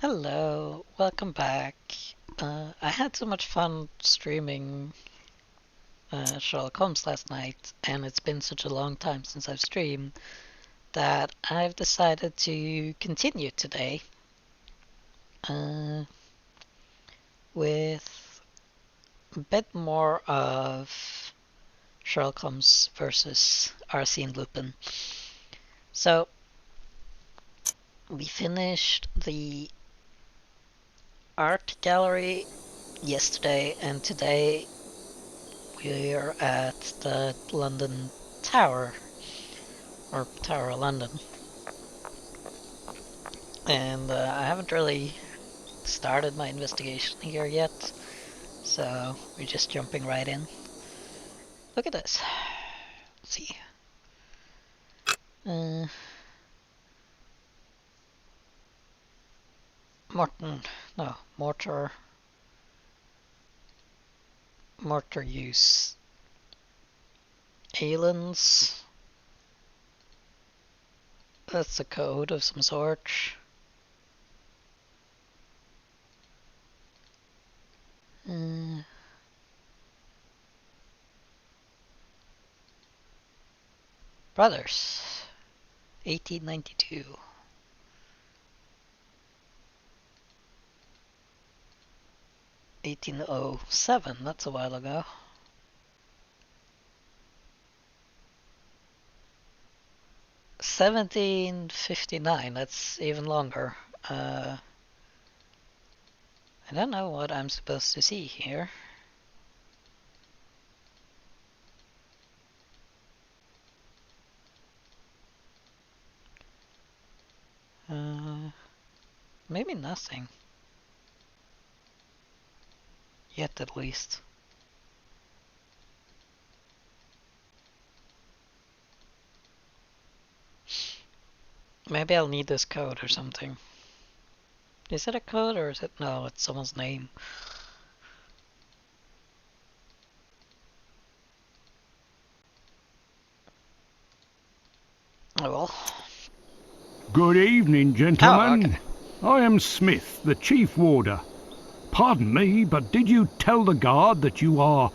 Hello, welcome back. I had so much fun streaming Sherlock Holmes last night, and it's been such a long time since I've streamed that I've decided to continue today uh, with a bit more of Sherlock Holmes versus RC and Lupin. So, we finished the art gallery yesterday, and today we're at the London Tower, or Tower of London. And I haven't really started my investigation here yet, so we're just jumping right in. Look at this. Let's see. Uh, Morton, no, mortar use. Aliens. That's a code of some sort. Uh, Brothers. 1892. 1807, that's a while ago. $1759, that's even longer. I don't know what I'm supposed to see here. Maybe nothing. Yet, at least. Maybe I'll need this code or something. Is it a code or is it... No, it's someone's name. Oh well. Good evening, gentlemen. Oh, okay. I am Smith, the chief warder. Pardon me, but did you tell the guard that you are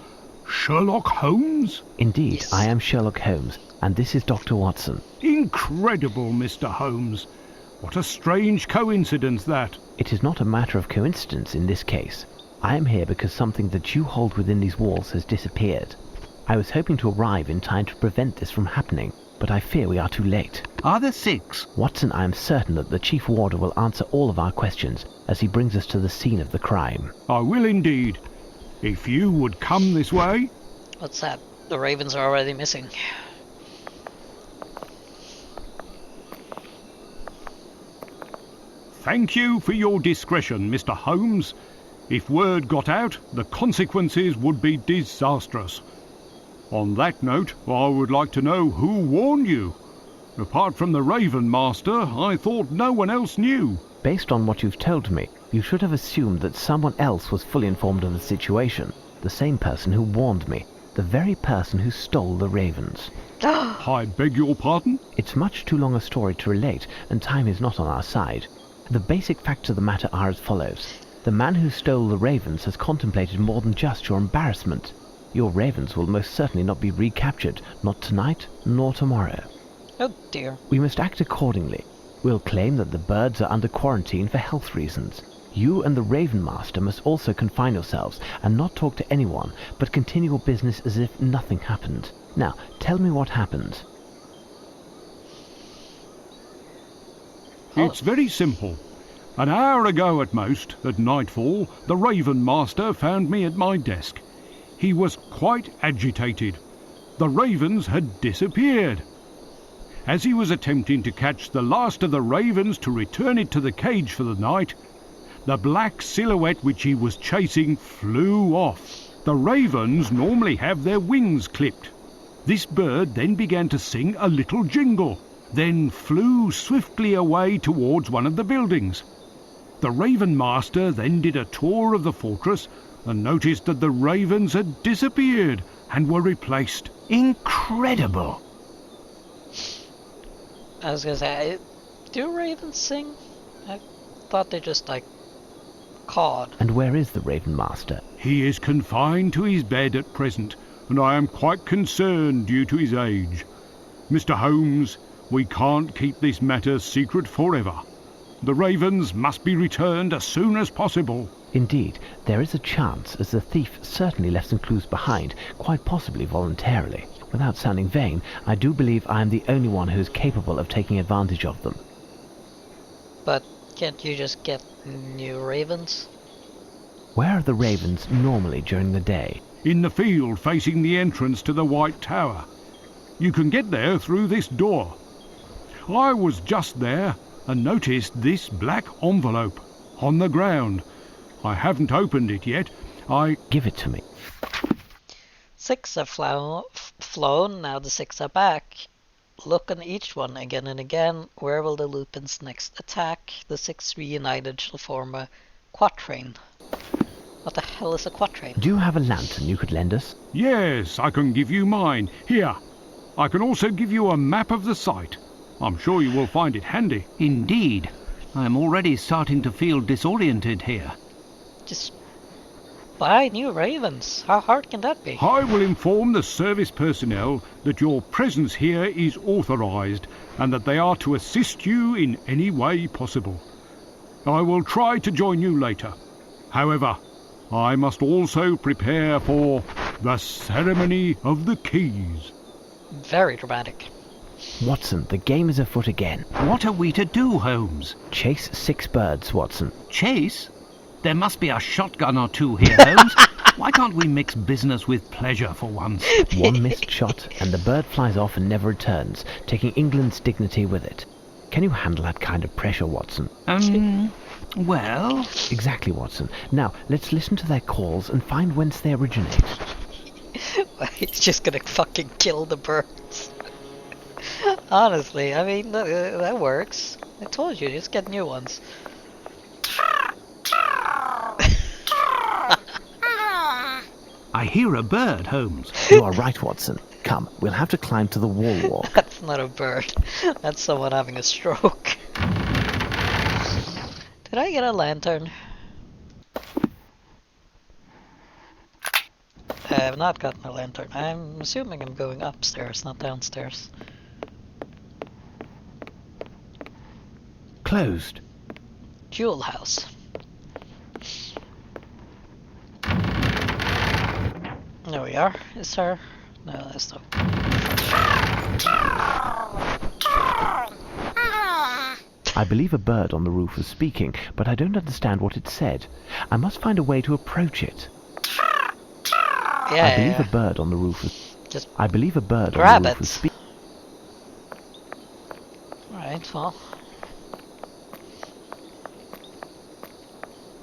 Sherlock Holmes? Indeed, Yes. I am Sherlock Holmes, and this is Dr. Watson. Incredible, Mr. Holmes. What a strange coincidence that. It is not a matter of coincidence in this case. I am here because something that you hold within these walls has disappeared. I was hoping to arrive in time to prevent this from happening, but I fear we are too late. Are there 6? Watson, I am certain that the Chief Warder will answer all of our questions as he brings us to the scene of the crime. I will indeed. If you would come this way. What's that? The ravens are already missing. Thank you for your discretion, Mr. Holmes. If word got out, the consequences would be disastrous. On that note, I would like to know who warned you. Apart from the Raven Master, I thought no one else knew. Based on what you've told me, you should have assumed that someone else was fully informed of the situation. The same person who warned me. The very person who stole the ravens. I beg your pardon? It's much too long a story to relate, and time is not on our side. The basic facts of the matter are as follows. The man who stole the ravens has contemplated more than just your embarrassment. Your ravens will most certainly not be recaptured, not tonight, nor tomorrow. Oh dear. We must act accordingly. We'll claim that the birds are under quarantine for health reasons. You and the Raven Master must also confine yourselves and not talk to anyone, but continue your business as if nothing happened. Now, tell me what happened. It's very simple. An hour ago at most, at nightfall, the Raven Master found me at my desk. He was quite agitated. The ravens had disappeared. As he was attempting to catch the last of the ravens to return it to the cage for the night, the black silhouette which he was chasing flew off. The ravens normally have their wings clipped. This bird then began to sing a little jingle, then flew swiftly away towards one of the buildings. The Raven Master then did a tour of the fortress and noticed that the ravens had disappeared and were replaced. Incredible! I was gonna say, do ravens sing? I thought they just, like, cawed. And where is the Raven Master? He is confined to his bed at present, and I am quite concerned due to his age. Mr. Holmes, we can't keep this matter secret forever. The ravens must be returned as soon as possible. Indeed, there is a chance, as the thief certainly left some clues behind, quite possibly voluntarily. Without sounding vain, I do believe I am the only one who is capable of taking advantage of them. But can't you just get new ravens? Where are the ravens normally during the day? In the field facing the entrance to the White Tower. You can get there through this door. I was just there and noticed this black envelope on the ground. I haven't opened it yet. Give it to me. 6 have flown, now the 6 are back. Look on each one again and again. Where will the Lupins next attack? The 6 reunited shall form a quatrain. What the hell is a quatrain? Do you have a lantern you could lend us? Yes, I can give you mine. Here. I can also give you a map of the site. I'm sure you will find it handy. Indeed. I am already starting to feel disoriented here. Just buy new ravens. How hard can that be? I will inform the service personnel that your presence here is authorized and that they are to assist you in any way possible. I will try to join you later. However, I must also prepare for the ceremony of the keys. Very dramatic. Watson, the game is afoot again. What are we to do, Holmes? Chase 6 birds, Watson. Chase? There must be a shotgun or two here, Holmes. Why can't we mix business with pleasure for once? One missed shot, and the bird flies off and never returns, taking England's dignity with it. Can you handle that kind of pressure, Watson? Well... Exactly, Watson. Now, let's listen to their calls and find whence they originate. He's just gonna fucking kill the birds. Honestly, I mean, that works. I told you, just get new ones. I hear a bird, Holmes. You are right, Watson. Come, we'll have to climb to the wall walk. That's not a bird. That's someone having a stroke. Did I get a lantern? I have not gotten a lantern. I'm assuming I'm going upstairs, not downstairs. Closed. Jewel house. There we are. Is there? No, that's not. I believe a bird on the roof was speaking, but I don't understand what it said. I must find a way to approach it. Yeah, I believe a bird on the roof was... Just I believe a bird grab on the roof it. was speaking. Alright, well.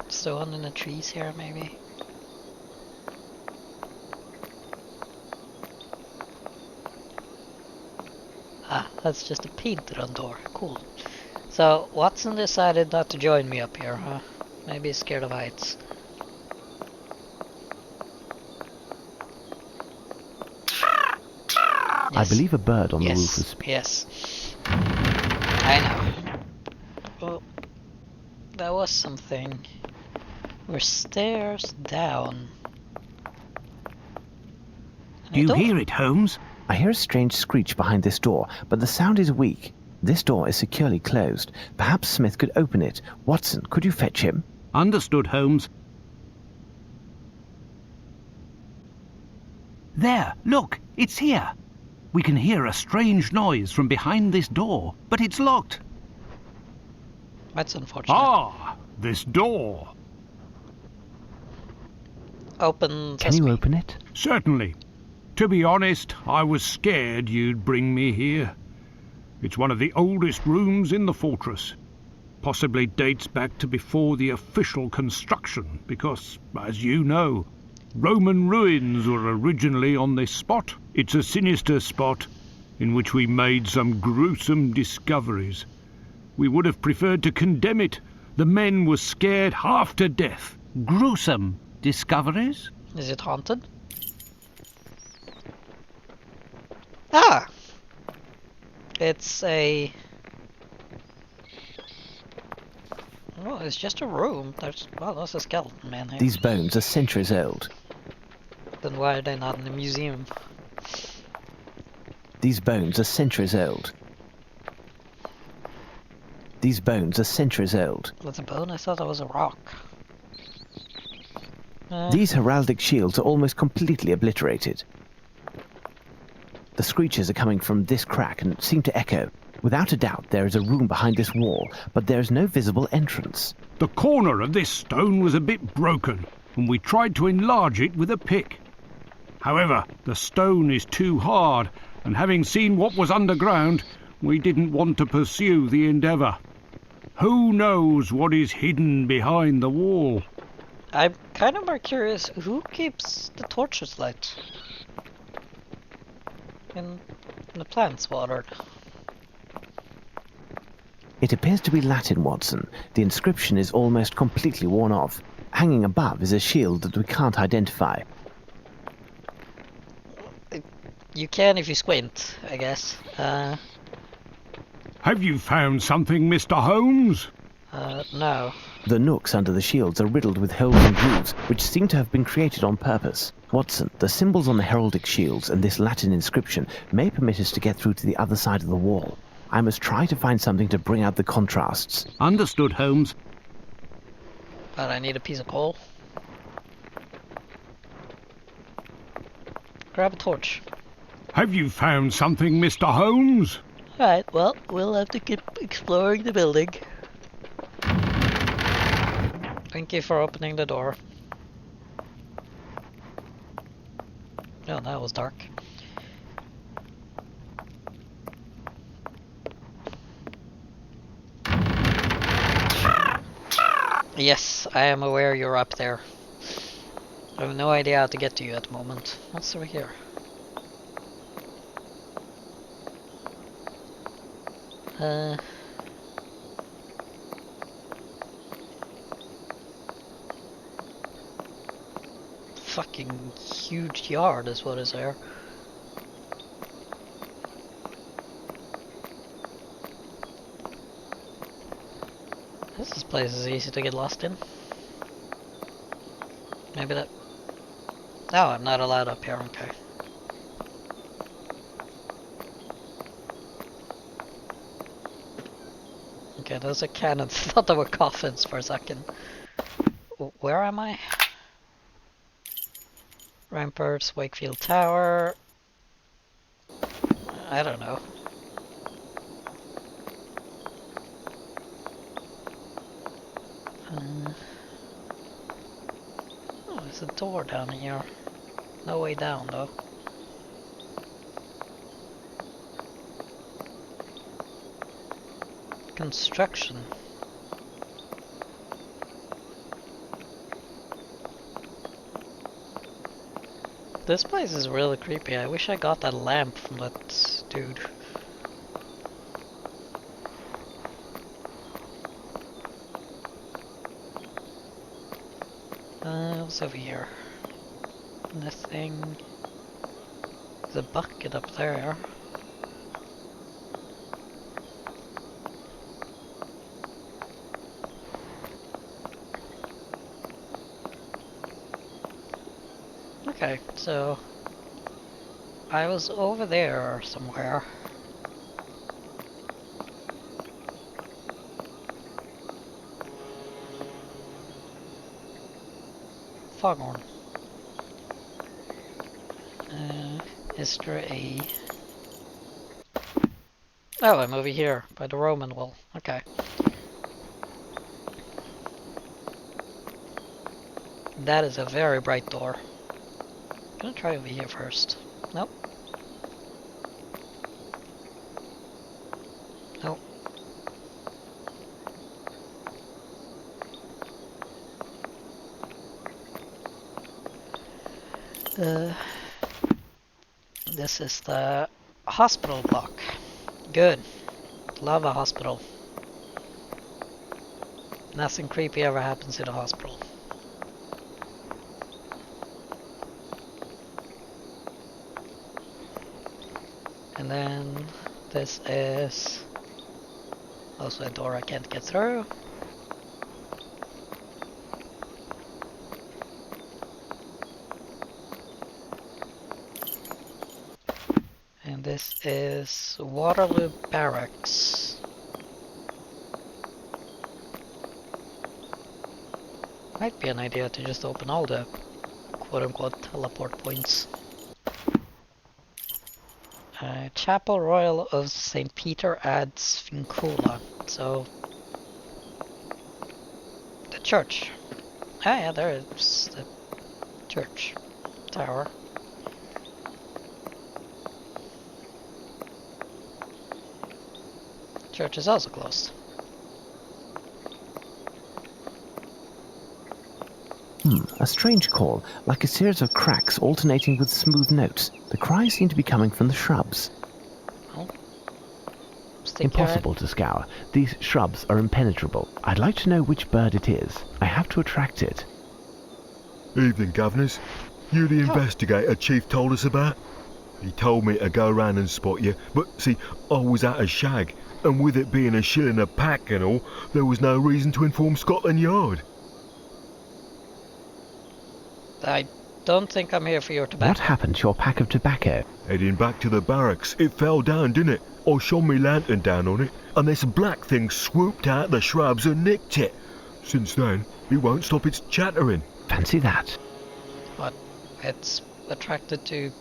It's the one in the trees here, maybe. Ah, that's just a painted on door. Cool. So, Watson decided not to join me up here, huh? Maybe he's scared of heights. I believe a bird on the roof was speaking. Yes. I know. Oh, that was something. We're stairs down. Do you hear it, Holmes? I hear a strange screech behind this door, but the sound is weak. This door is securely closed. Perhaps Smith could open it. Watson, could you fetch him? Understood, Holmes. There, look, it's here. We can hear a strange noise from behind this door, but it's locked. That's unfortunate. Ah, this door. Open Can sesame. you open it? Certainly. To be honest, I was scared you'd bring me here. It's one of the oldest rooms in the fortress. Possibly dates back to before the official construction, because, as you know, Roman ruins were originally on this spot. It's a sinister spot in which we made some gruesome discoveries. We would have preferred to condemn it. The men were scared half to death. Gruesome discoveries? Is it haunted? Ah! It's a... Oh, it's just a room. There's a skeleton man here. These bones are centuries old. Then why are they not in the museum? These bones are centuries old. These bones are centuries old. That's a bone? I thought that was a rock. These heraldic shields are almost completely obliterated. The screeches are coming from this crack and seem to echo. Without a doubt, there is a room behind this wall, but there is no visible entrance. The corner of this stone was a bit broken, and we tried to enlarge it with a pick. However, the stone is too hard, and having seen what was underground, we didn't want to pursue the endeavour. Who knows what is hidden behind the wall? I'm kind of more curious, who keeps the torches lit? In the plants watered. It appears to be Latin, Watson. The inscription is almost completely worn off. Hanging above is a shield that we can't identify. You can if you squint, I guess. Have you found something, Mr. Holmes? No. The nooks under the shields are riddled with holes and grooves, which seem to have been created on purpose. Watson, the symbols on the heraldic shields and this Latin inscription may permit us to get through to the other side of the wall. I must try to find something to bring out the contrasts. Understood, Holmes. But I need a piece of coal. Grab a torch. Have you found something, Mr. Holmes? Alright, well, we'll have to keep exploring the building. Thank you for opening the door. Oh, that was dark. Yes, I am aware you're up there. I have no idea how to get to you at the moment. What's over here? Fucking huge yard is what is there. This place is easy to get lost in. Maybe that... Oh, I'm not allowed up here, okay. Okay, those are cannons. I thought they were coffins for a second. Where am I? Ramparts, Wakefield Tower... I don't know. Oh, there's a door down here. No way down, though. Construction. This place is really creepy. I wish I got that lamp from that dude. What's over here? Nothing. There's a bucket up there. Okay, so I was over there somewhere. Foghorn. Is there a... Oh, I'm over here by the Roman wall. Okay. That is a very bright door. I'm gonna try over here first. Nope. Nope. This is the hospital block. Good. Love a hospital. Nothing creepy ever happens in a hospital. And then this is also a door I can't get through. This is Waterloo Barracks. Might be an idea to just open all the quote-unquote teleport points. Chapel Royal of St. Peter ad Svincula. So, the church. Ah yeah, there is the church tower. Church is also closed. A strange call, like a series of cracks alternating with smooth notes. The cries seem to be coming from the shrubs. Well, Impossible to scour. These shrubs are impenetrable. I'd like to know which bird it is. I have to attract it. Evening, governors. You the investigator Chief told us about? He told me to go round and spot you, but see, I was out of shag, and with it being a shilling a pack and all, there was no reason to inform Scotland Yard. I don't think I'm here for your tobacco. What happened to your pack of tobacco? Heading back to the barracks, it fell down, didn't it? I shone me lantern down on it, and this black thing swooped out the shrubs and nicked it. Since then, it won't stop its chattering. Fancy that. What? It's attracted to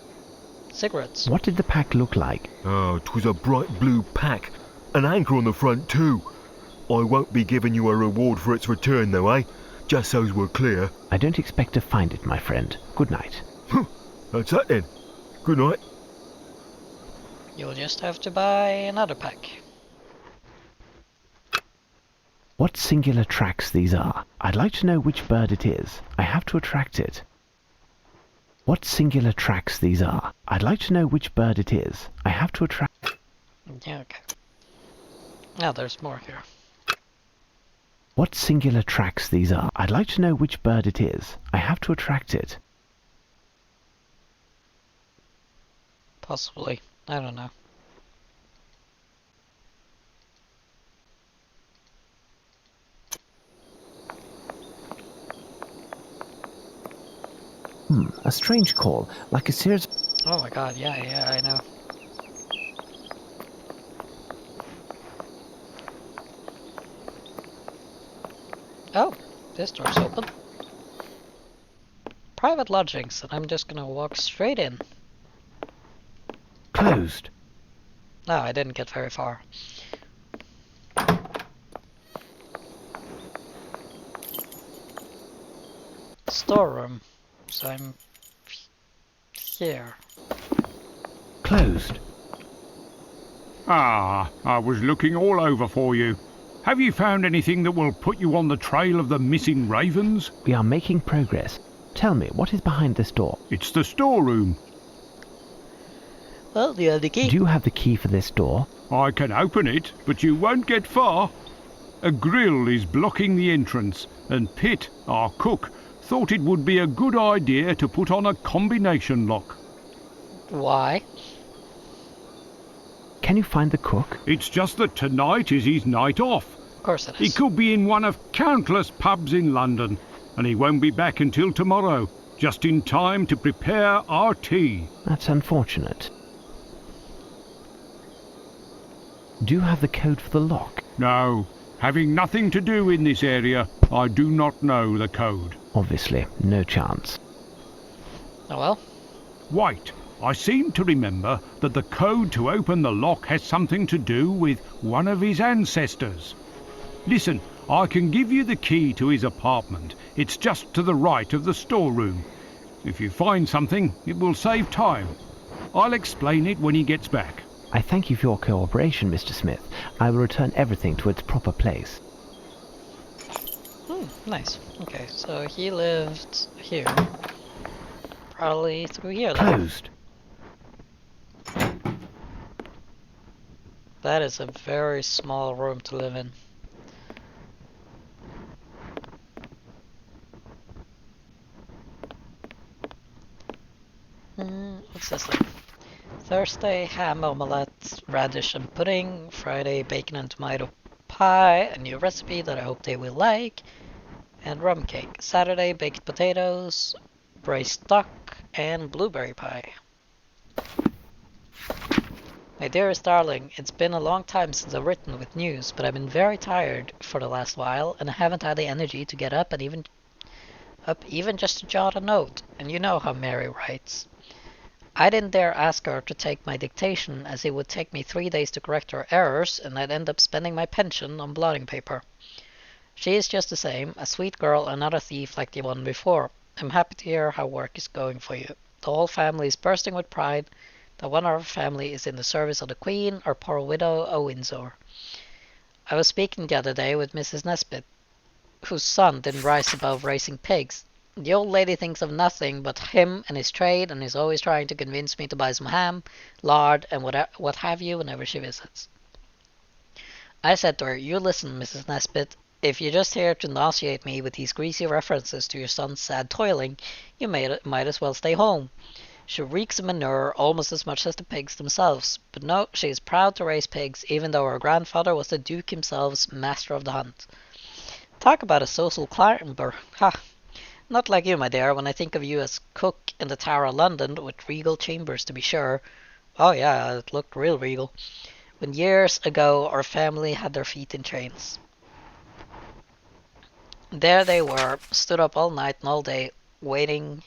cigarettes. What did the pack look like? Oh, 'twas a bright blue pack. An anchor on the front too. I won't be giving you a reward for its return though, eh? Just so's we're clear. I don't expect to find it, my friend. Good night. That's that then. Good night. You'll just have to buy another pack. What singular tracks these are. I'd like to know which bird it is. I have to attract it. What singular tracks these are. I'd like to know which bird it is. I have to attract... Yeah, okay. Now there's more here. What singular tracks these are. I'd like to know which bird it is. I have to attract it. Possibly. I don't know. A strange call, like a series... Oh my god, yeah, I know. Oh, this door's open. Private lodgings, and I'm just gonna walk straight in. Closed. No, I didn't get very far. Storeroom. So I'm here. Closed. Ah, I was looking all over for you. Have you found anything that will put you on the trail of the missing ravens? We are making progress. Tell me, what is behind this door? It's the storeroom. Well, the other key. Do you have the key for this door? I can open it, but you won't get far. A grill is blocking the entrance, and Pitt, our cook, thought it would be a good idea to put on a combination lock. Why? Can you find the cook? It's just that tonight is his night off. Of course it He is. could be in one of countless pubs in London, and he won't be back until tomorrow, just in time to prepare our tea. That's unfortunate. Do you have the code for the lock? No, having nothing to do in this area, I do not know the code. Obviously, no chance. Oh well. Wait, I seem to remember that the code to open the lock has something to do with one of his ancestors. Listen, I can give you the key to his apartment. It's just to the right of the storeroom. If you find something, it will save time. I'll explain it when he gets back. I thank you for your cooperation, Mr. Smith. I will return everything to its proper place. Nice. Okay, so he lived here. Probably through here then. Closed. That is a very small room to live in. What's this thing? Thursday, ham omelette, radish and pudding. Friday, bacon and tomato pie, a new recipe that I hope they will like. And rum cake. Saturday, baked potatoes, braised duck, and blueberry pie. My dearest darling, it's been a long time since I've written with news, but I've been very tired for the last while, and I haven't had the energy to get up and even just to jot a note, and you know how Mary writes. I didn't dare ask her to take my dictation, as it would take me 3 days to correct her errors, and I'd end up spending my pension on blotting paper. She is just the same, a sweet girl and not a thief like the one before. I'm happy to hear how work is going for you. The whole family is bursting with pride that one of our family is in the service of the Queen or poor widow of Windsor. I was speaking the other day with Mrs. Nesbit, whose son didn't rise above raising pigs. The old lady thinks of nothing but him and his trade, and is always trying to convince me to buy some ham, lard, and what have you whenever she visits. I said to her, "You listen, Mrs. Nesbit. If you're just here to nauseate me with these greasy references to your son's sad toiling, you might as well stay home. She reeks of manure almost as much as the pigs themselves. But no, she is proud to raise pigs, even though her grandfather was the Duke himself, master of the hunt. Talk about a social climber. Ha! Not like you, my dear, when I think of you as cook in the Tower of London, with regal chambers to be sure. Oh yeah, it looked real regal. When years ago our family had their feet in chains. There they were, stood up all night and all day, waiting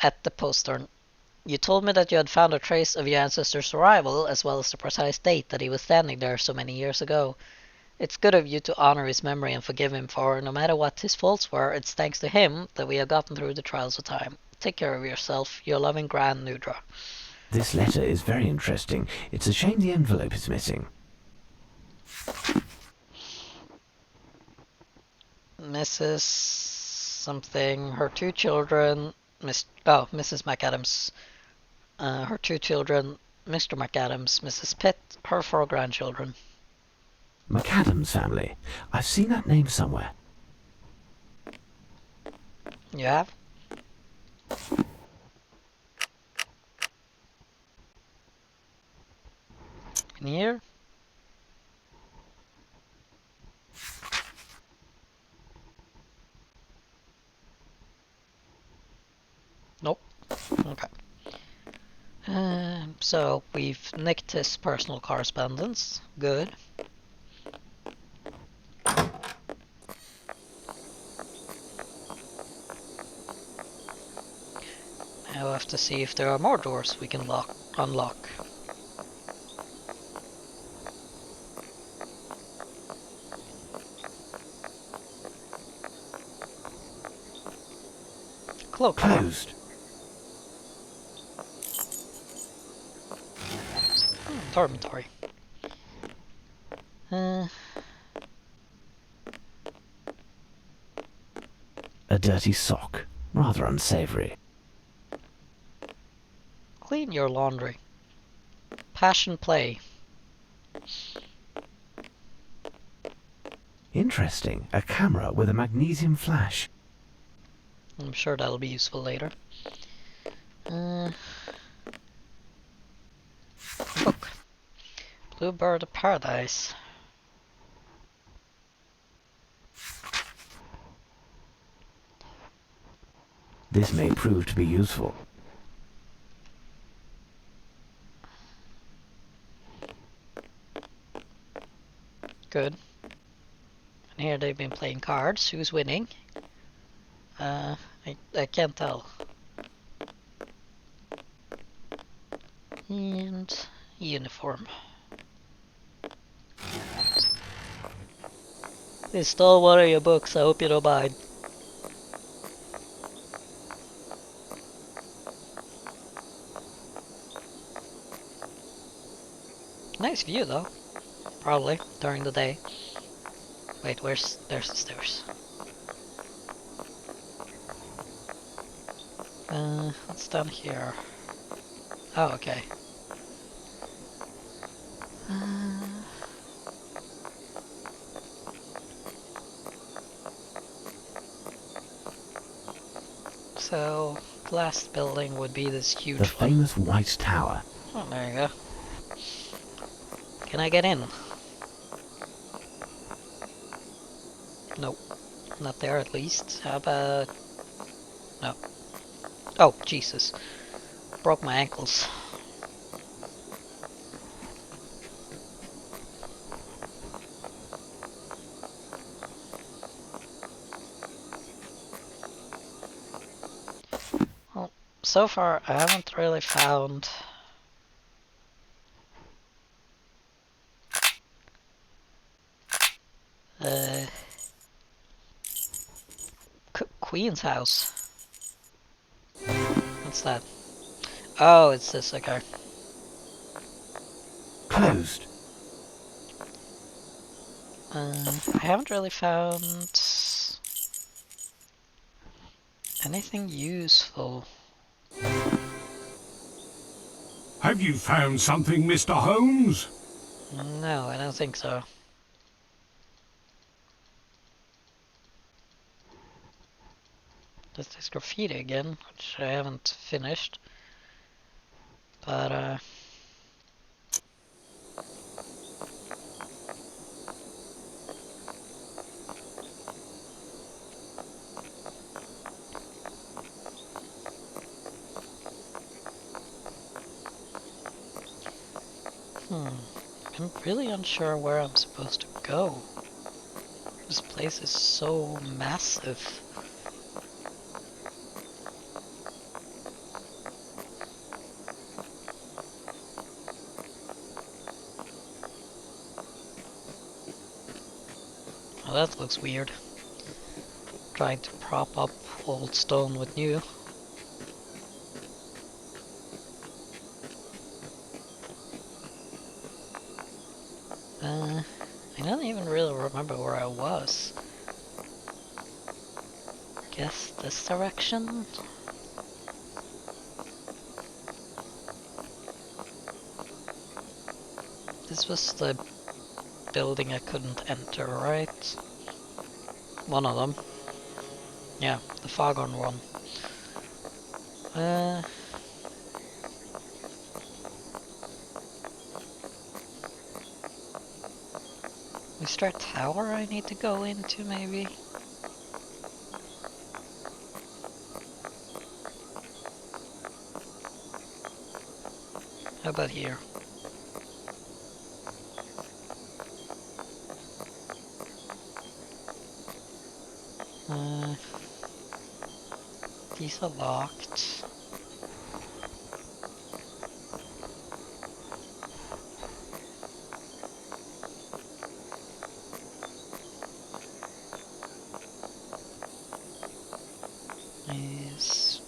at the postern. You told me that you had found a trace of your ancestor's arrival, as well as the precise date that he was standing there so many years ago. It's good of you to honor his memory and forgive him, for no matter what his faults were, it's thanks to him that we have gotten through the trials of time. Take care of yourself. Your loving Grand Nudra." This letter is very interesting. It's a shame the envelope is missing. Mrs. something, her two children, Mrs. McAdams, her two children, Mr. McAdams, Mrs. Pitt, her 4 grandchildren. McAdams family. I've seen that name somewhere. You have? In here? Nope. Okay. So we've nicked his personal correspondence. Good. Now we'll have to see if there are more doors we can unlock. Closed. Dormitory. A dirty sock. Rather unsavory. Clean your laundry. Passion play. Interesting. A camera with a magnesium flash. I'm sure that'll be useful later. Book. Bluebird of Paradise. This may prove to be useful. Good. And here they've been playing cards. Who's winning? I can't tell. And uniform. They stole one of your books. I hope you don't mind. Nice view though. Probably during the day. Wait, there's the stairs. What's down here? Oh, okay. So, the last building would be this huge The one. famous White Tower. Oh, there you go. Can I get in? Nope. Not there at least. How about... No. Oh, Jesus. Broke my ankles. so far I haven't really found Queen's house. What's that? Oh, it's this, okay. Closed. I haven't really found anything useful. Have you found something, Mr. Holmes? No, I don't think so. There's this graffiti again, which I haven't finished. But, I'm really unsure where I'm supposed to go. This place is so massive. Oh, that looks weird. Trying to prop up old stone with new. I don't even really remember where I was. Guess this direction? This was the building I couldn't enter, right? One of them. Yeah, the foghorn one. Is there a tower I need to go into, maybe? How about here? These are locked. This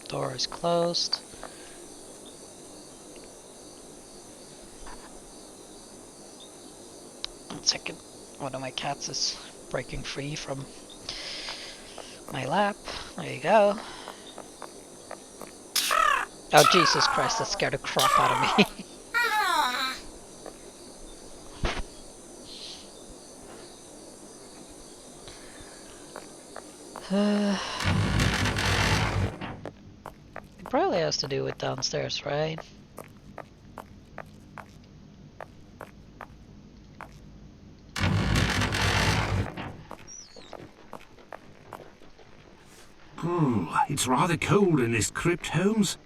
door is closed. One second. One of my cats is breaking free from my lap. There you go. Oh, Jesus Christ, that scared the crap out of me. It probably has to do with downstairs, right? Oh, it's rather cold in this crypt, Holmes.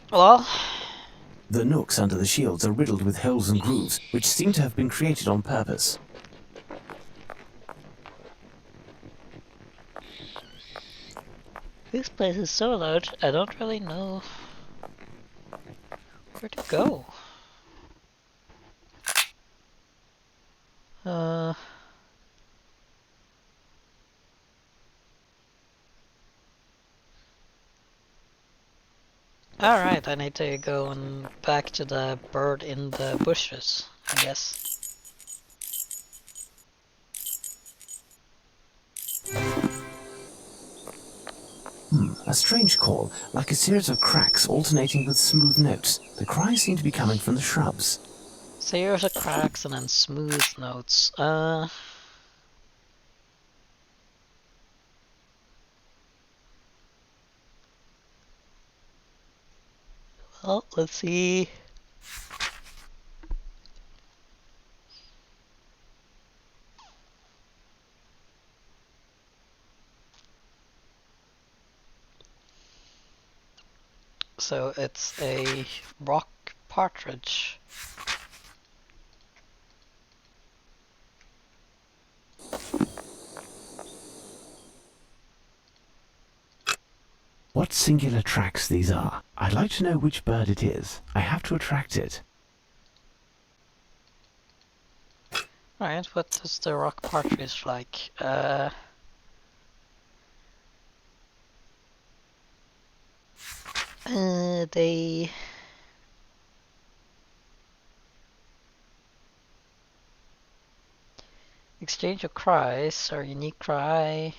Well, The nooks under the shields are riddled with holes and grooves, which seem to have been created on purpose. this place is so large, I don't really know where to go. Alright, I need to go and back to the bird in the bushes, I guess. A strange call, like a series of cracks alternating with smooth notes. The cries seem to be coming from the shrubs. Series of cracks and then smooth notes. Well, let's see. So it's a rock partridge. What What singular tracks these are. I'd like to know which bird it is. I have to attract it. Right, what does the rock partridge like? They... exchange of cries, or unique cry.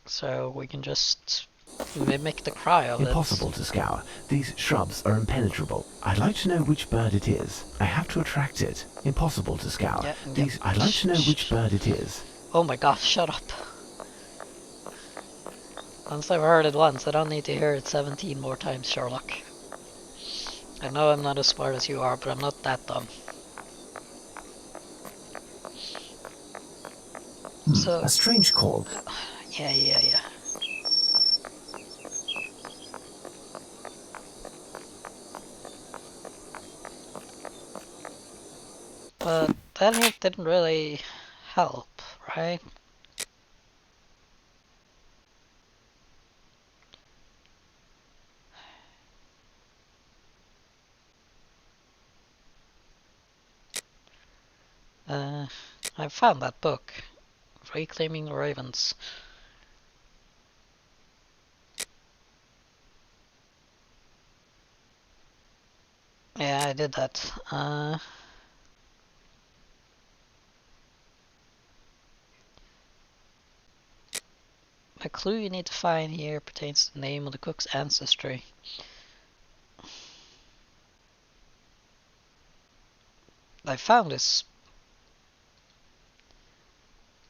So we can just mimic the cry of Impossible to scour. These shrubs are impenetrable. I'd like to know which bird it is. I have to attract it. Impossible to scour. Yeah. I'd like to know which bird it is. Oh my gosh, shut up. Once I've heard it once, I don't need to hear it 17 more times, Sherlock. I know I'm not as smart as you are, but I'm not that dumb. So... a strange call. Yeah. But that hint didn't really help, right? I found that book, Reclaiming the Ravens. Yeah, I did that. The clue you need to find here pertains to the name of the cook's ancestry. I found this.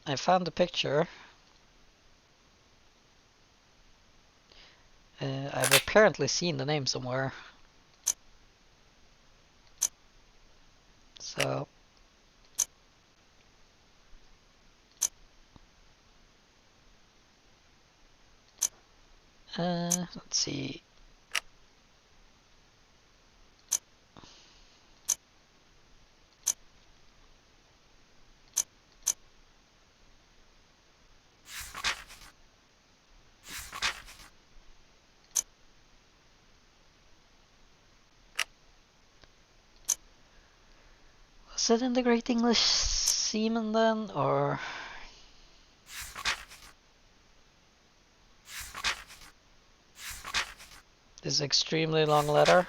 I found the picture. I've apparently seen the name somewhere. So... let's see. Was it in the Great English Seaman then, or... this extremely long letter?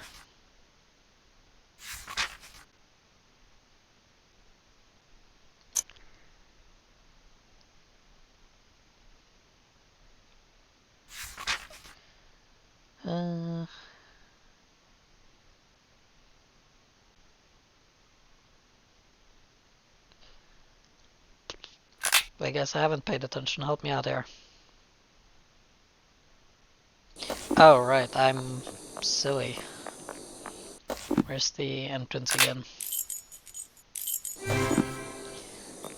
I guess I haven't paid attention. Help me out here. Oh, right, I'm silly. Where's the entrance again?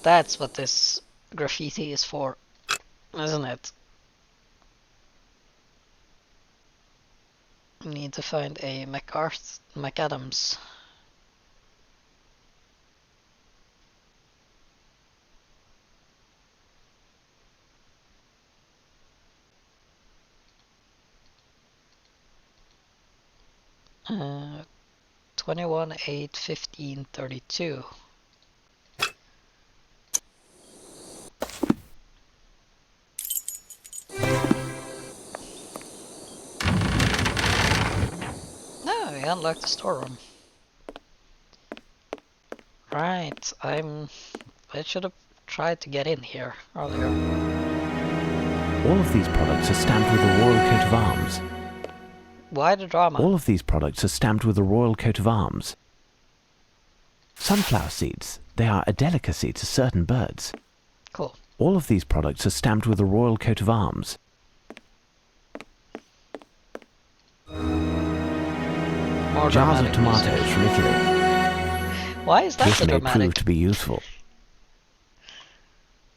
That's what this graffiti is for, isn't it? We need to find a McAdams. Uh, 21, 8, 15, 32. No, we unlocked the storeroom. Right, I should have tried to get in here earlier. All of these products are stamped with the royal coat of arms. Why the drama? All of these products are stamped with the royal coat of arms. Sunflower seeds. They are a delicacy to certain birds. Cool. All of these products are stamped with the royal coat of arms. More Jars of dramatic tomatoes music. from Italy. Why is that This so may dramatic? prove to be useful.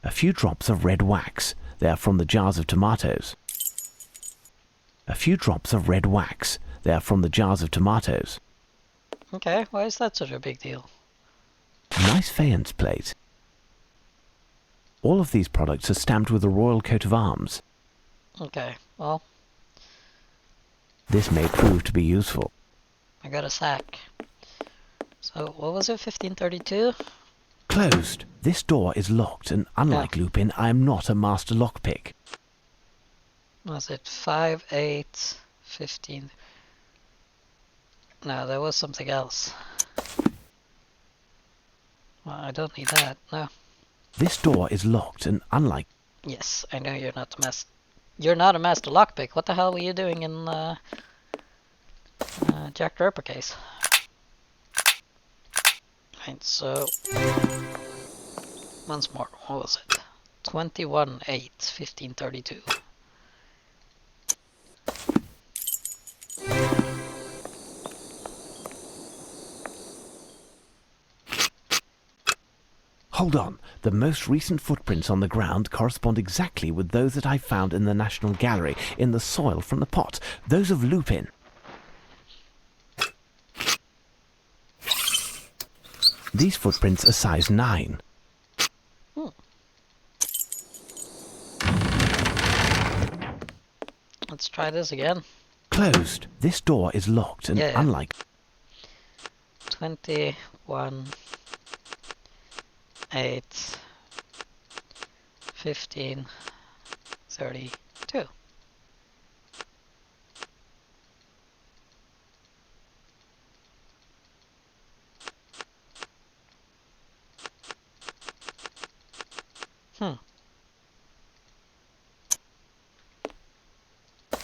A few drops of red wax. They are from the jars of tomatoes. A few drops of red wax. They are from the jars of tomatoes. Okay, why is that such a big deal? A nice faience plate. All of these products are stamped with the royal coat of arms. Okay, well, This may prove to be useful. I got a sack. So, what was it, 1532? Closed. This door is locked, and unlike Lupin, I am not a master lockpick. Was it 5, 8, 15? No, there was something else. Well, I don't need that, no. This door is locked, and unlike... Yes, I know you're not You're not a master lockpick. What the hell were you doing in Jack the Ripper case? Right, so once more, what was it? 21/8/1532. Hold on. The most recent footprints on the ground correspond exactly with those that I found in the National Gallery, in the soil from the pot. Those of Lupin. These footprints are size 9. Let's try this again. Closed. This door is locked, and unlike... 21/8/1532.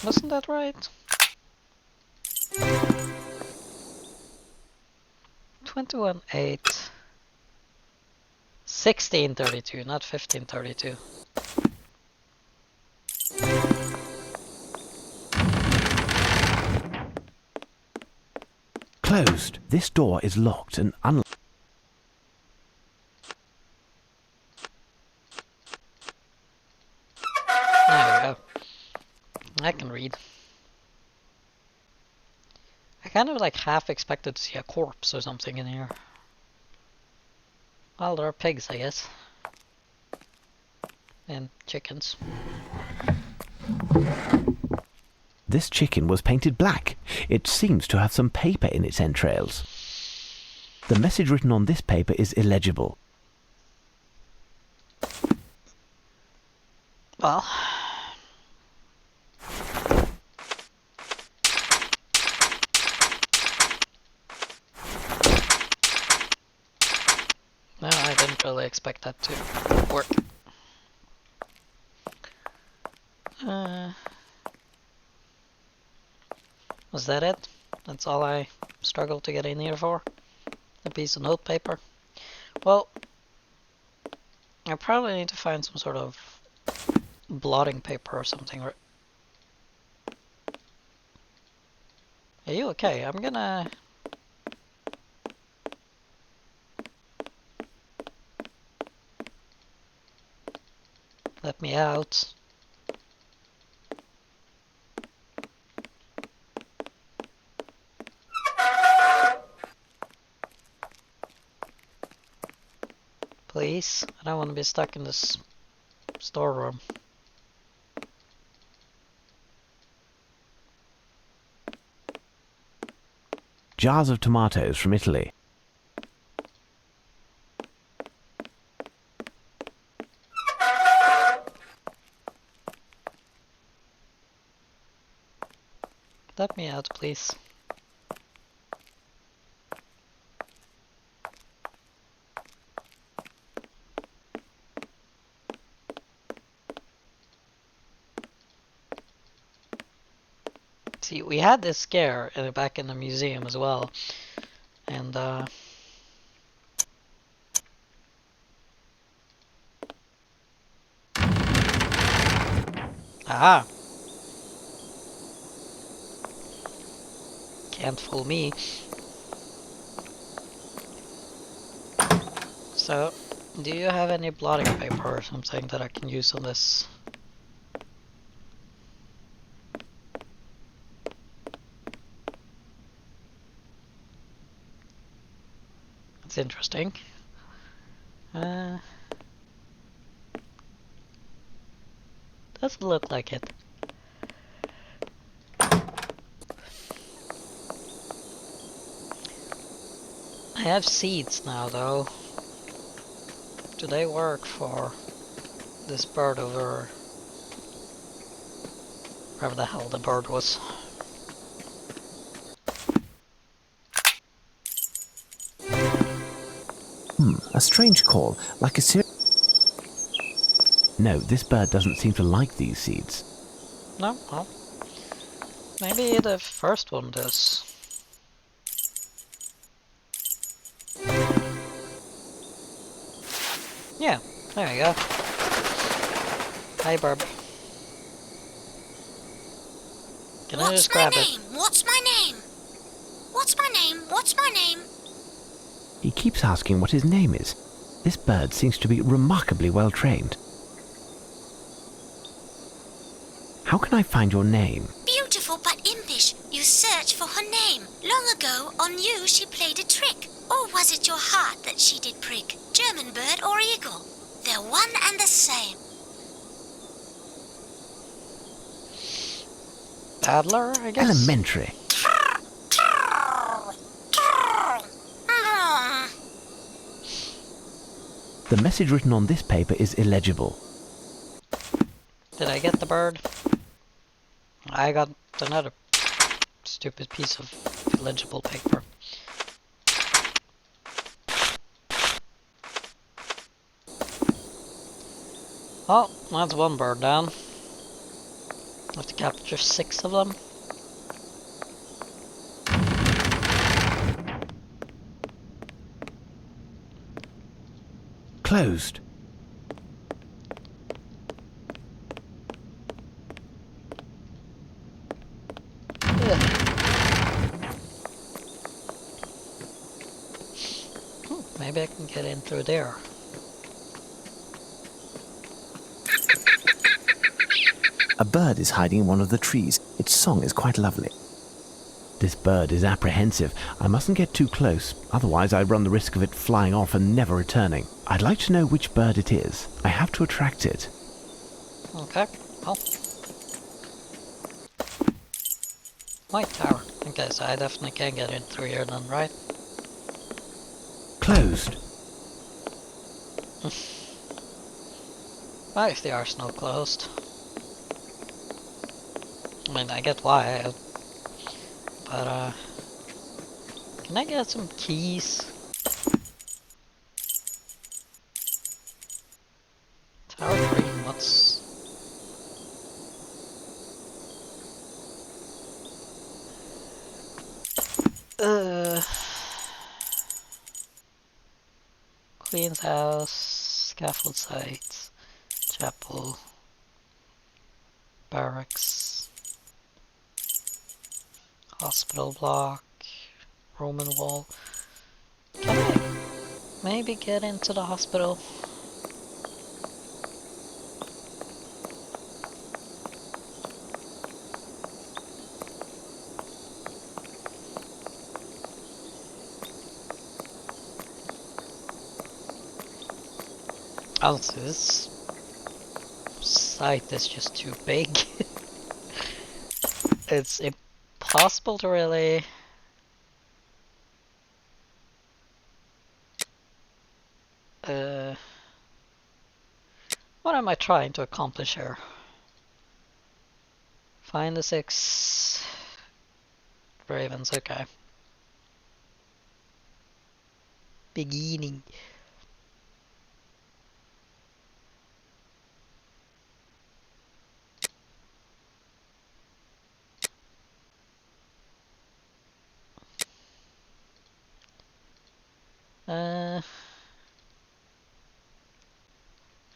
Wasn't that right? 21/8/1632, not 1532. Closed. This door is locked, and unlike... There we go. I can read. I kind of like half expected to see a corpse or something in here. Well, there are pigs, I guess. And chickens. This chicken was painted black. It seems to have some paper in its entrails. The message written on this paper is illegible. Well... No, I didn't really expect that to work. Was that it? That's all I struggled to get in here for? A piece of notepaper? Well, I probably need to find some sort of blotting paper or something. Are you okay? I'm gonna... Let me out. Please, I don't want to be stuck in this storeroom. Jars of tomatoes from Italy. Let me out, please. See, we had this scare back in the museum as well, and aha! Can't fool me. So, do you have any blotting paper or something that I can use on this? That's interesting. Doesn't look like it. I have seeds now, though. Do they work for this bird over wherever the hell the bird was? A strange call, like a No, this bird doesn't seem to like these seeds. No, well, maybe the first one does. Yeah, there you go. Hi, Barb. Can I just grab it? What's my name? What's my name? What's my name? He keeps asking what his name is. This bird seems to be remarkably well trained. How can I find your name? Beautiful but impish. You search for her name. Long ago, on you she played a trick. Or was it your heart that she did prick? German bird or eagle? They're one and the same. Adler, I guess? Elementary. The message written on this paper is illegible. Did I get the bird? I got another stupid piece of illegible paper. Oh, that's one bird down. I have to capture 6 of them. Closed. Maybe I can get in through there. A bird is hiding in one of the trees. Its song is quite lovely. This bird is apprehensive. I mustn't get too close, otherwise I run the risk of it flying off and never returning. I'd like to know which bird it is. I have to attract it. Okay, well. White tower. Okay, so I definitely can get in through here then, right? Closed. Why is the arsenal closed? I mean, I get why, but can I get some keys? Tower Green, what's... Queen's house, scaffold site, chapel, barracks, hospital block, Roman wall. Can I maybe get into the hospital? Honestly, this site is just too big. It's impossible to really... what am I trying to accomplish here? Find the 6 ravens, okay. Beginning.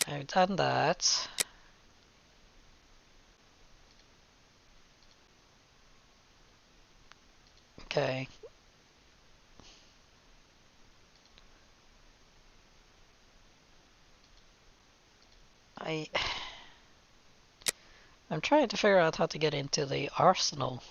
I've done that. Okay. I'm trying to figure out how to get into the arsenal.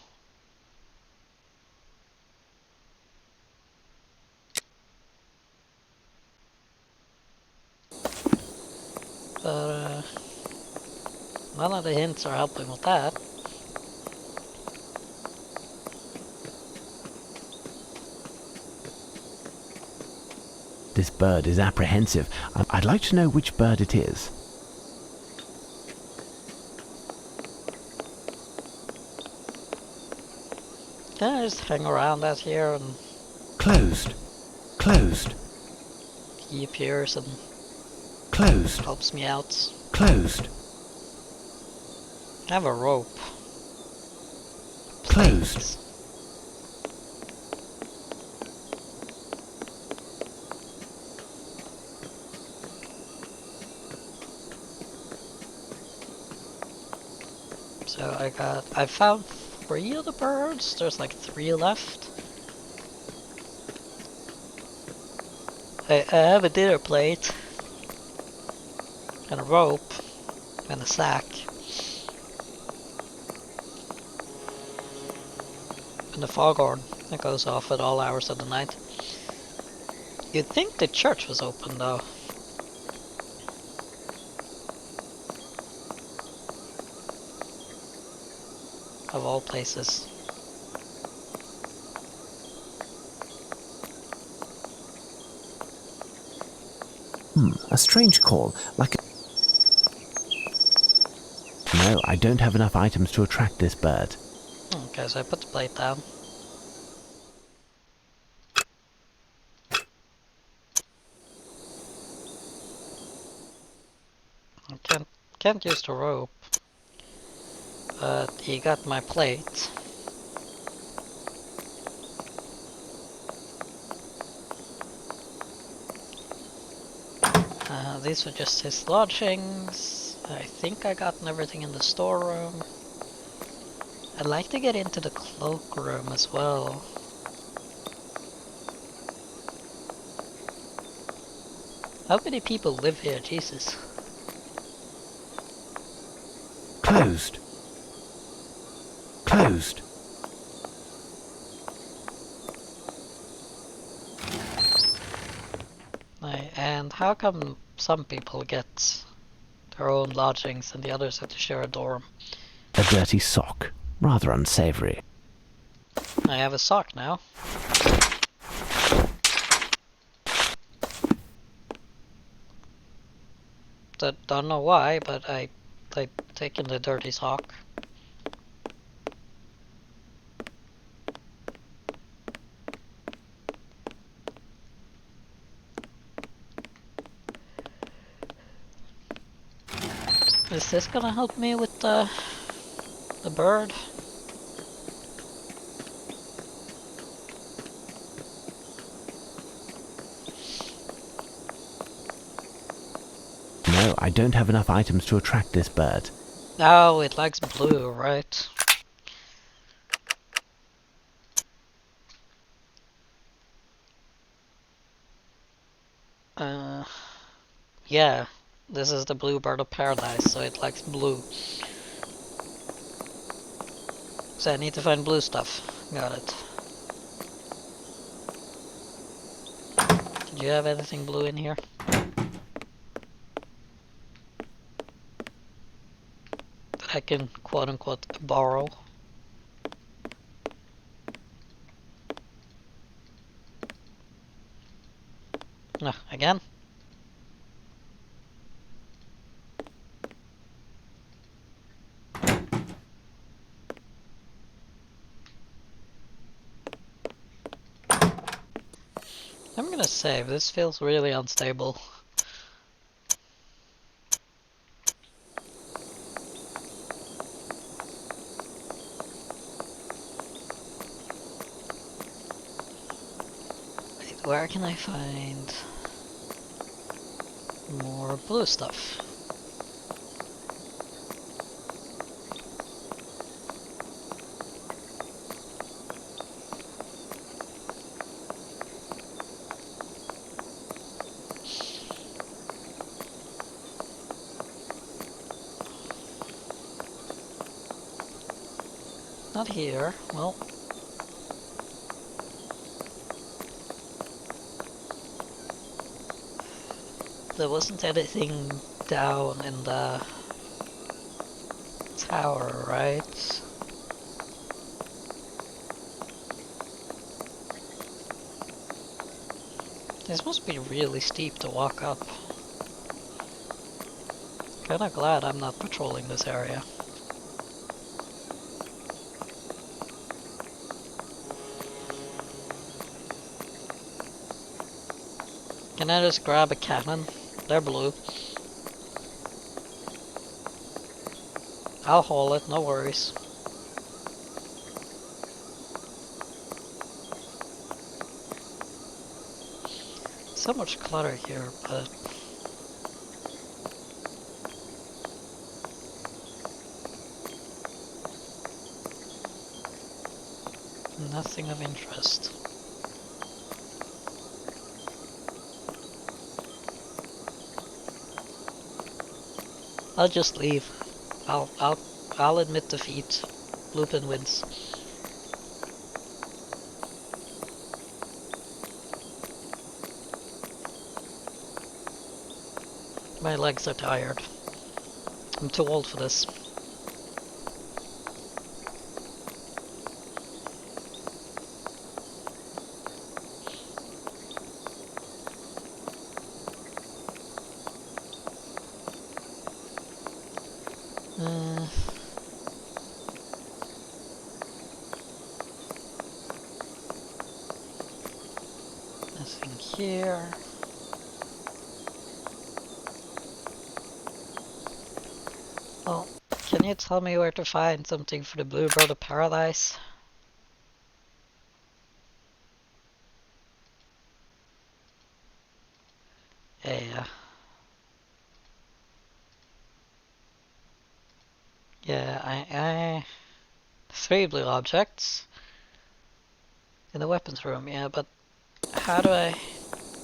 But None of the hints are helping with that. This bird is apprehensive. I'd like to know which bird it is. Can I just hang around out here and Closed. Closed. he appears and Closed. helps me out? Closed. I have a rope. Closed. So I found 3 of the birds. There's like 3 left. I have a dinner plate and a rope and a sack and a foghorn that goes off at all hours of the night. You'd think the church was open though. Of all places. A strange call, like a... No, I don't have enough items to attract this bird. Okay, so I put the plate down. I can't use the rope. But he got my plate. These were just his lodgings. I think I gotten everything in the storeroom. I'd like to get into the cloakroom as well. How many people live here, Jesus? Closed. Closed. And how come some people get their own lodgings and the others have to share a dorm? A dirty sock. Rather unsavory. I have a sock now. Don't know why, but I taken the dirty sock. Is this gonna help me with the bird? No, I don't have enough items to attract this bird. Oh, it likes blue, right? Yeah. This is the blue bird of paradise, so it likes blue. So I need to find blue stuff. Got it. Did you have anything blue in here? That I can quote-unquote borrow? No, again? I'm gonna save. This feels really unstable. Wait, where can I find more blue stuff? Not here. Well, there wasn't anything down in the tower, right? This must be really steep to walk up. Kinda glad I'm not patrolling this area. Can I just grab a cannon? They're blue. I'll haul it, no worries. So much clutter here, but... nothing of interest. I'll just leave. I'll admit defeat. Lupin wins. My legs are tired. I'm too old for this. Nothing here. Well, can you tell me where to find something for the Blue Bird of Paradise? Yeah. Yeah, I 3 blue objects in the weapons room, yeah, but how do I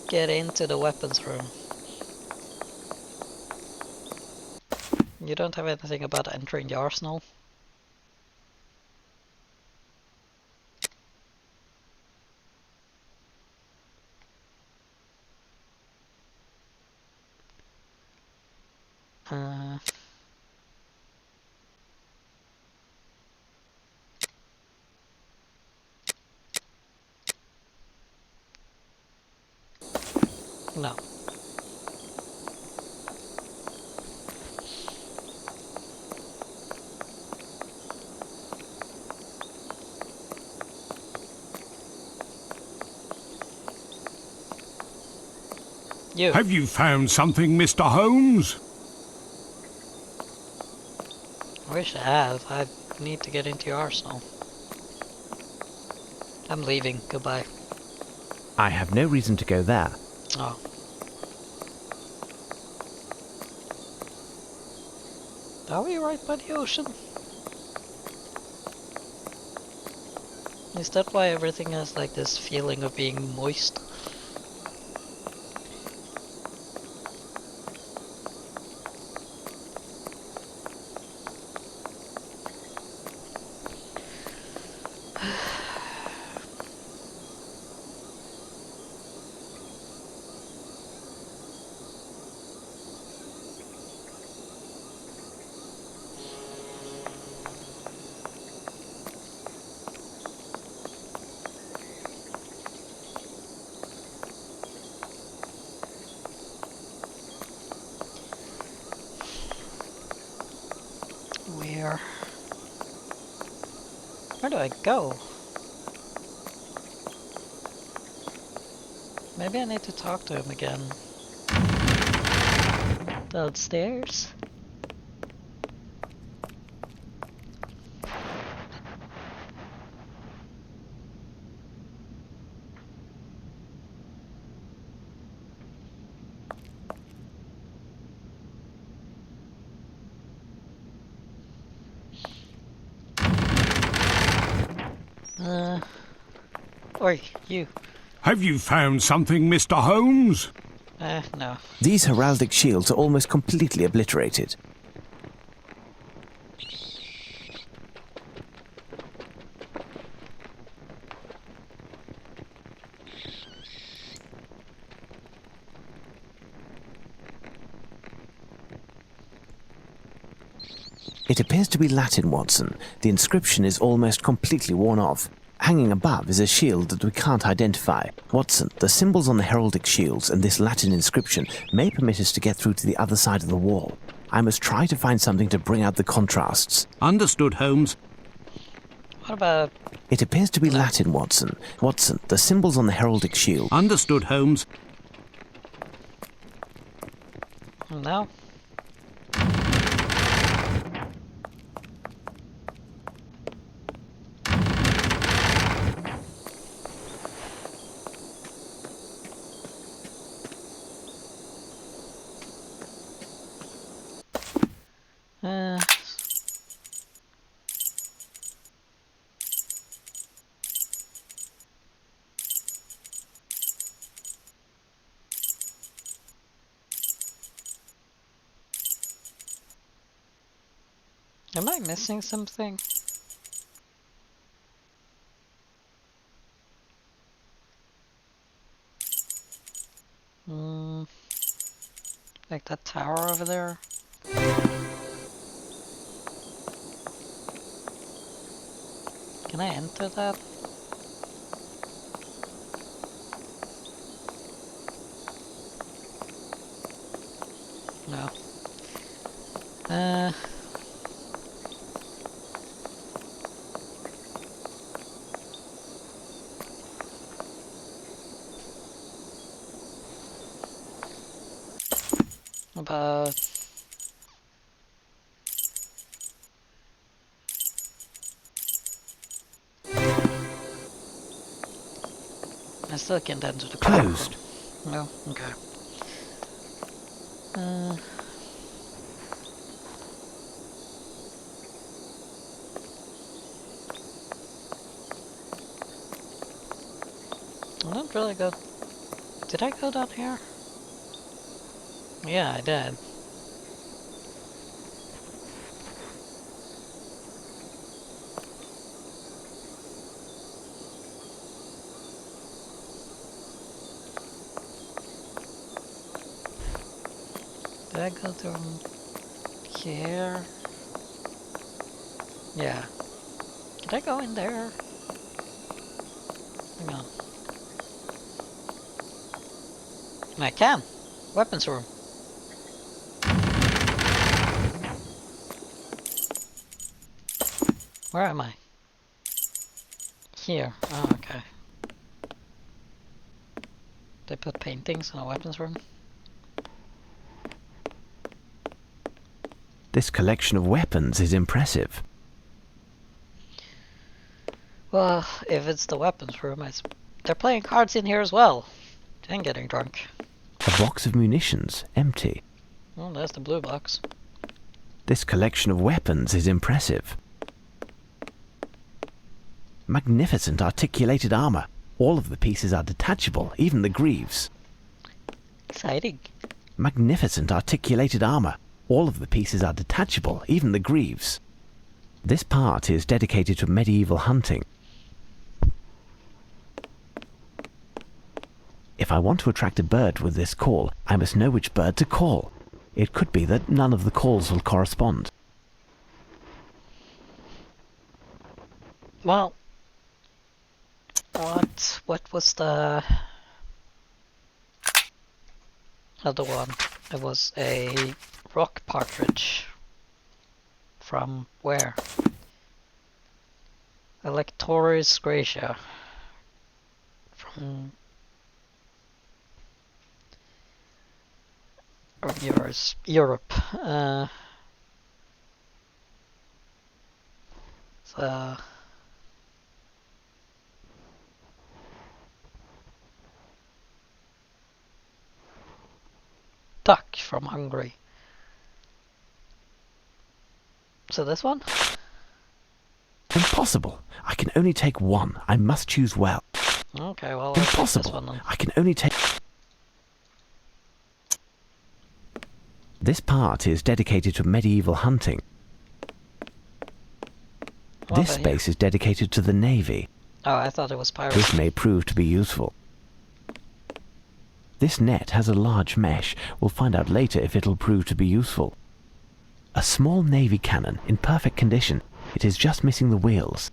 get into the weapons room? You don't have anything about entering the arsenal? Uh, no. You. Have you found something, Mr. Holmes? I wish I have. I need to get into your arsenal. I'm leaving. Goodbye. I have no reason to go there. Oh. Are we right by the ocean? Is that why everything has like this feeling of being moist? Where do I go? Maybe I need to talk to him again. Downstairs? Oi, you. Have you found something, Mr. Holmes? No. These heraldic shields are almost completely obliterated. It appears to be Latin, Watson. The inscription is almost completely worn off. Hanging above is a shield that we can't identify. Watson, the symbols on the heraldic shields and this Latin inscription may permit us to get through to the other side of the wall. I must try to find something to bring out the contrasts. Understood, Holmes. What about... It appears to be Latin, Watson. Watson, the symbols on the heraldic shield. Understood, Holmes. No? Am I missing something? Like that tower over there? Can I enter that? No. About... I still can't enter the Closed. No? Okay. I don't really go... Did I go down here? Yeah, I did. Did I go through here? Yeah. Did I go in there? Hang on. I can! Weapons room. Where am I? Here. Oh, okay. They put paintings in a weapons room? This collection of weapons is impressive. Well, if it's the weapons room, they're playing cards in here as well. And getting drunk. A box of munitions, empty. Oh, there's the blue box. This collection of weapons is impressive. Magnificent articulated armor. All of the pieces are detachable, even the greaves. Exciting. Magnificent articulated armor. All of the pieces are detachable, even the greaves. This part is dedicated to medieval hunting. If I want to attract a bird with this call, I must know which bird to call. It could be that none of the calls will correspond. Well, what was the other one? It was a rock partridge. From where? Electoris gracia. From Europe. So duck from Hungary. So this one? Impossible. I can only take one. I must choose well. Okay, well, let's take this Impossible. one then. I can only take... This part is dedicated to medieval hunting. What This about here? space is dedicated to the Navy. Oh, I thought it was pirates. This may prove to be useful. This net has a large mesh. We'll find out later if it'll prove to be useful. A small navy cannon in perfect condition. It is just missing the wheels.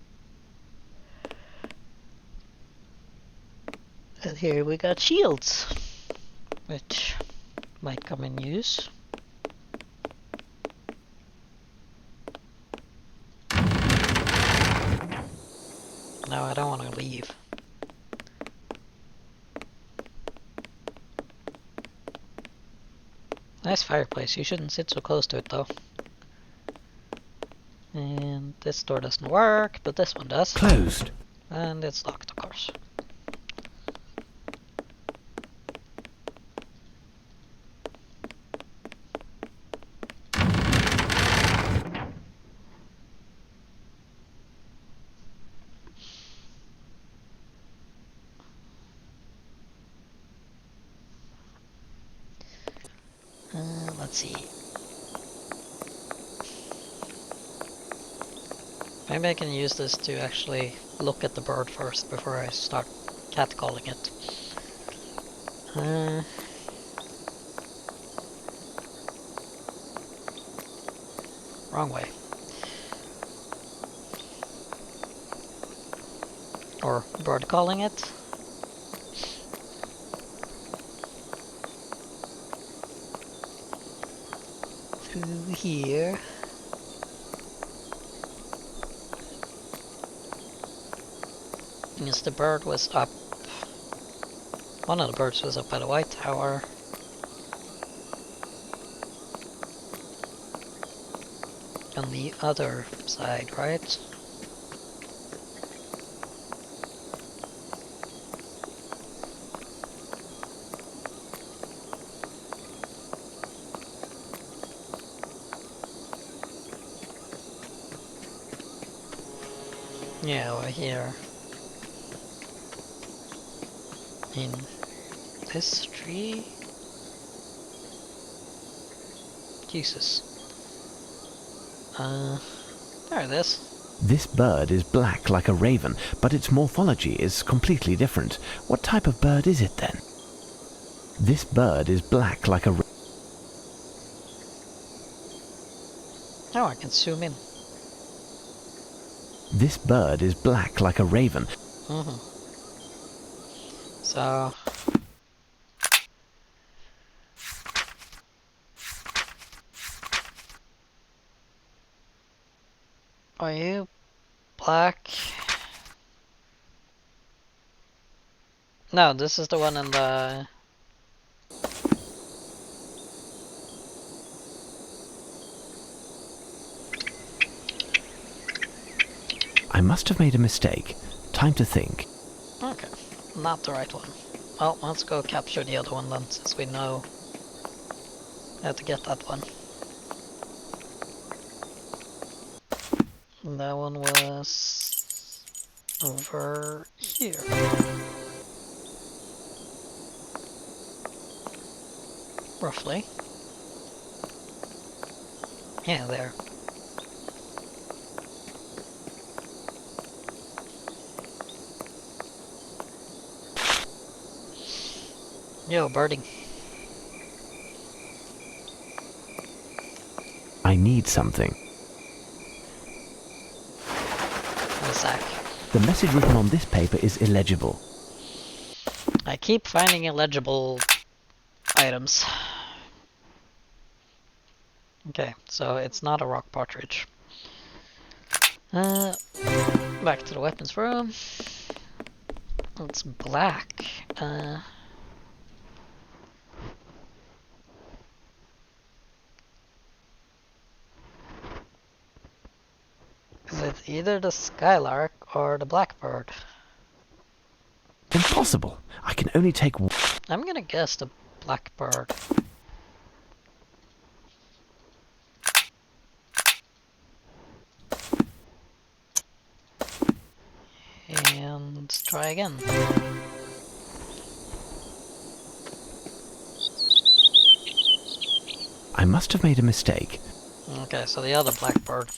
And here we got shields, which might come in use. No, I don't want to leave. Nice fireplace. You shouldn't sit so close to it, though. And this door doesn't work, but this one does. Closed. And it's locked, of course. Let's see. Maybe I can use this to actually look at the bird first before I start catcalling it. Wrong way. Or bird calling it. Through here. Yes, the bird was up. One of the birds was up by the White Tower. On the other side, right? Yeah, over here. In this tree? Jesus. There it is. This bird is black like a raven, but its morphology is completely different. What type of bird is it then? This bird is black like a raven. Oh, I can zoom in. This bird is black like a raven. So... Are you black? No, this is the one in the... I must have made a mistake. Time to think. Okay, not the right one. Well, let's go capture the other one then, since we know how to get that one. And that one was over here. Roughly. Yeah, there. Yo, birding. I need something. A sack. The message written on this paper is illegible. I keep finding illegible items. Okay, so it's not a rock partridge. Back to the weapons room. It's black. Is it either the skylark or the blackbird? Impossible. I can only take one. I'm gonna guess the blackbird. And try again. I must have made a mistake. Okay, so the other blackbird.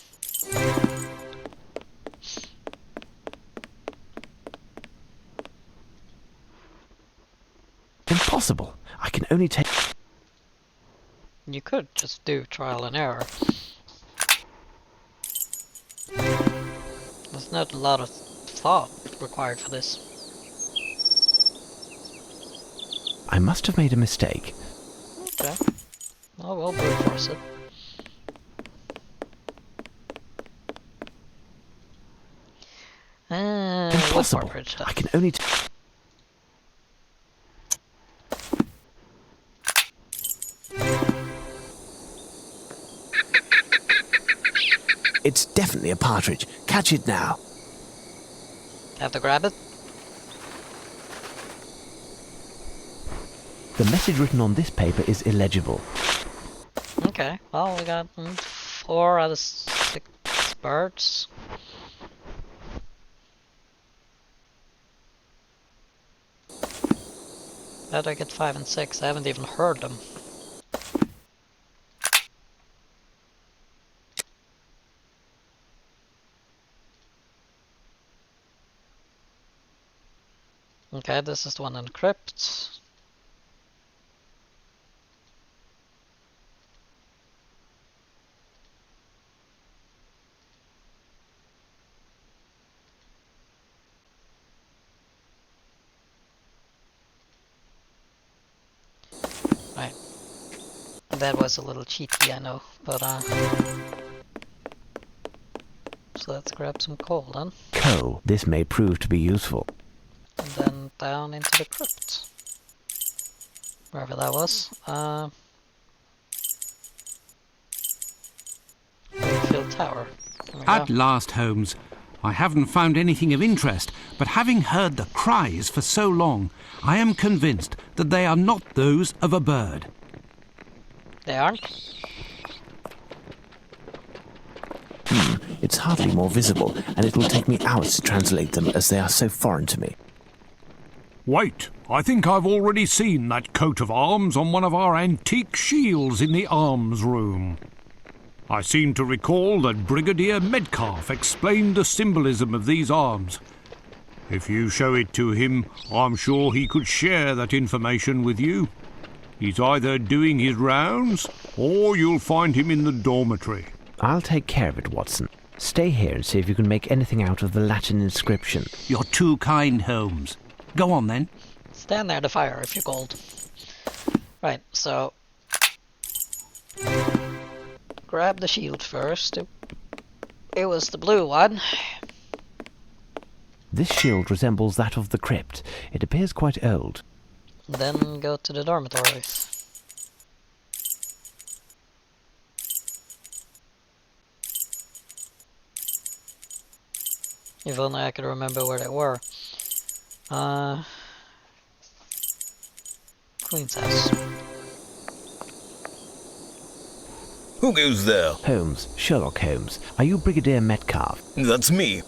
Impossible. I can only take... you could just do trial and error. There's not a lot of thought required for this. I must have made a mistake. Okay. Oh, we'll brute force it. Impossible. Bridge, I can only... It's definitely a partridge. Catch it now. Have to grab it? The message written on this paper is illegible. Okay, well, we got 4 out of 6 birds. How'd I get 5 and 6? I haven't even heard them. Okay, this is the one in the crypt. Right. That was a little cheaty, I know, but so let's grab some coal then. Coal. This may prove to be useful. And then down into the crypt. Wherever that was. Wakefield Tower. At last, Holmes. I haven't found anything of interest, but having heard the cries for so long, I am convinced that they are not those of a bird. They aren't? It's hardly more visible, and it will take me hours to translate them as they are so foreign to me. Wait, I think I've already seen that coat of arms on one of our antique shields in the arms room. I seem to recall that Brigadier Metcalf explained the symbolism of these arms. If you show it to him, I'm sure he could share that information with you. He's either doing his rounds, or you'll find him in the dormitory. I'll take care of it, Watson. Stay here and see if you can make anything out of the Latin inscription. You're too kind, Holmes. Go on, then. Stand there to fire if you're gold. Right, so... grab the shield first. It was the blue one. This shield resembles that of the crypt. It appears quite old. Then go to the dormitories. If only I could remember where they were. Queen's house. Who goes there? Holmes, Sherlock Holmes. Are you Brigadier Metcalf? That's me.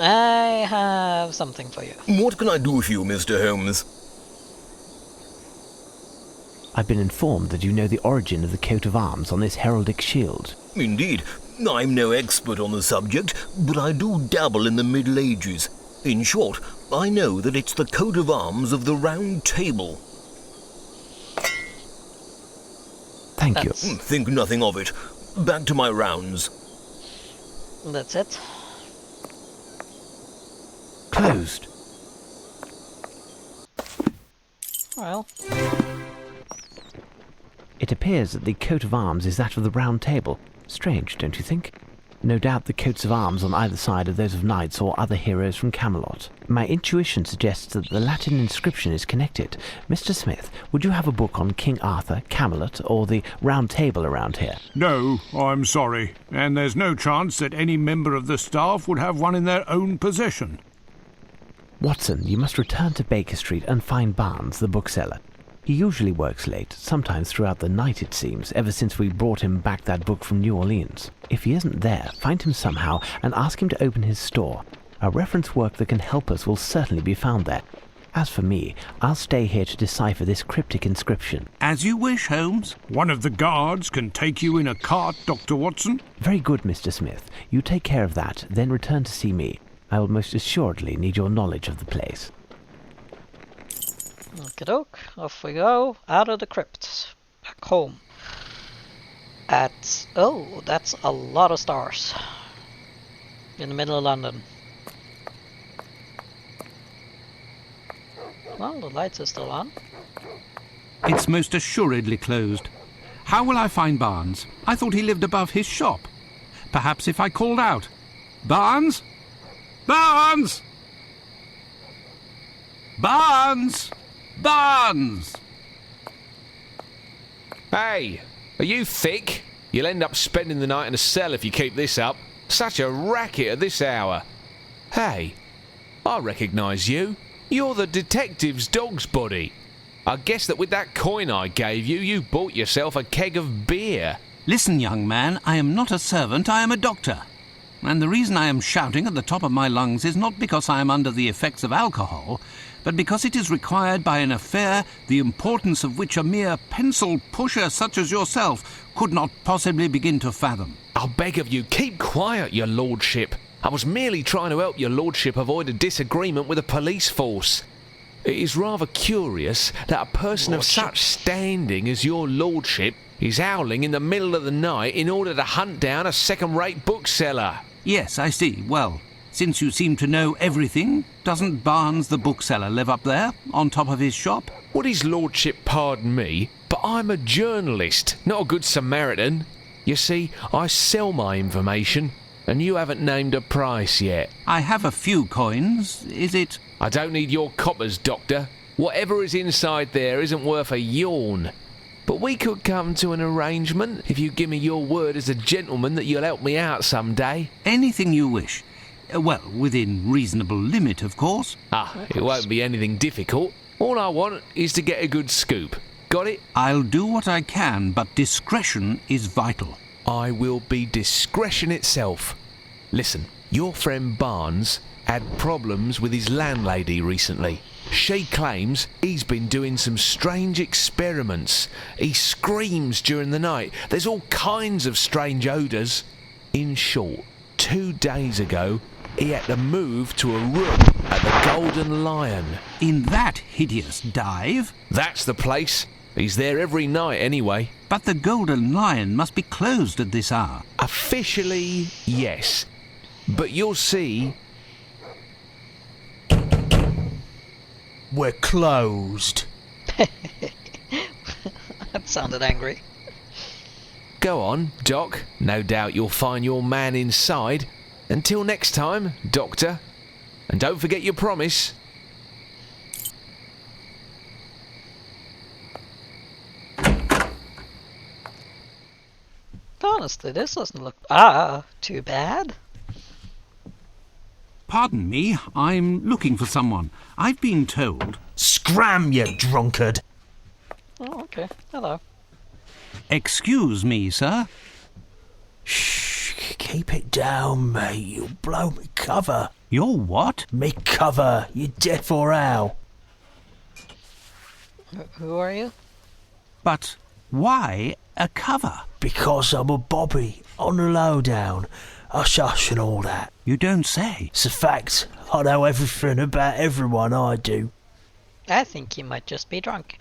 I have something for you. What can I do for you, Mr. Holmes? I've been informed that you know the origin of the coat of arms on this heraldic shield. Indeed. I'm no expert on the subject, but I do dabble in the Middle Ages. In short, I know that it's the coat of arms of the Round Table. Thank you. Think nothing of it. Back to my rounds. That's it. Closed. Well, It appears that the coat of arms is that of the Round Table. Strange, don't you think? No doubt the coats of arms on either side are those of knights or other heroes from Camelot. My intuition suggests that the Latin inscription is connected. Mr. Smith, would you have a book on King Arthur, Camelot, or the Round Table around here? No, I'm sorry, and there's no chance that any member of the staff would have one in their own possession. Watson, you must return to Baker Street and find Barnes, the bookseller. He usually works late, sometimes throughout the night it seems, ever since we brought him back that book from New Orleans. If he isn't there, find him somehow and ask him to open his store. A reference work that can help us will certainly be found there. As for me, I'll stay here to decipher this cryptic inscription. As you wish, Holmes. One of the guards can take you in a cart, Dr. Watson. Very good, Mr. Smith. You take care of that, then return to see me. I will most assuredly need your knowledge of the place. Okey-doke, off we go, out of the crypt, back home. Oh, that's a lot of stars. In the middle of London. Well, the lights are still on. It's most assuredly closed. How will I find Barnes? I thought he lived above his shop. Perhaps if I called out, Barnes? Barnes! Barnes! Barnes! Hey, are you thick? You'll end up spending the night in a cell if you keep this up. Such a racket at this hour. Hey, I recognise you. You're the detective's dog's body. I guess that with that coin I gave you, you bought yourself a keg of beer. Listen, young man, I am not a servant, I am a doctor. And the reason I am shouting at the top of my lungs is not because I am under the effects of alcohol, but because it is required by an affair the importance of which a mere pencil pusher such as yourself could not possibly begin to fathom. I'll beg of you, keep quiet, your lordship. I was merely trying to help your lordship avoid a disagreement with the police force. It is rather curious that a person of such standing as your lordship is howling in the middle of the night in order to hunt down a second-rate bookseller. Yes, I see. Well, since you seem to know everything, doesn't Barnes the bookseller live up there, on top of his shop? Would his lordship pardon me, but I'm a journalist, not a good Samaritan. You see, I sell my information, and you haven't named a price yet. I have a few coins. Is it... I don't need your coppers, Doctor. Whatever is inside there isn't worth a yawn. But we could come to an arrangement if you give me your word as a gentleman that you'll help me out some day. Anything you wish. Well, within reasonable limit, of course. It won't be anything difficult. All I want is to get a good scoop. Got it? I'll do what I can, but discretion is vital. I will be discretion itself. Listen, your friend Barnes had problems with his landlady recently. She claims he's been doing some strange experiments. He screams during the night. There's all kinds of strange odours. In short, 2 days ago, he had to move to a room at the Golden Lion. In that hideous dive? That's the place. He's there every night anyway. But the Golden Lion must be closed at this hour. Officially, yes. But you'll see... We're closed. That sounded angry. Go on, Doc. No doubt you'll find your man inside. Until next time, Doctor. And don't forget your promise. Honestly, this doesn't look too bad. Pardon me, I'm looking for someone. I've been told... Scram, you drunkard! Oh, okay. Hello. Excuse me, sir. Shh, keep it down, mate. You'll blow me cover. You're what? Me cover, you deaf or owl. Who are you? But why a cover? Because I'm a bobby, on the lowdown. Hush and all that. You don't say. It's a fact. I know everything about everyone, I do. I think he might just be drunk.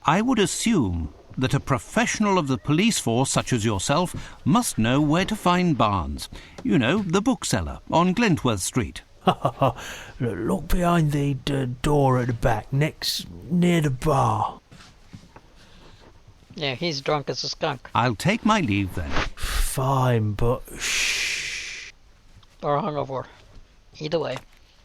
I would assume that a professional of the police force such as yourself must know where to find Barnes. You know, the bookseller on Glentworth Street. Look behind the door at the back, near the bar. Yeah, he's drunk as a skunk. I'll take my leave then. Fine, but shh. Or hungover. Either way.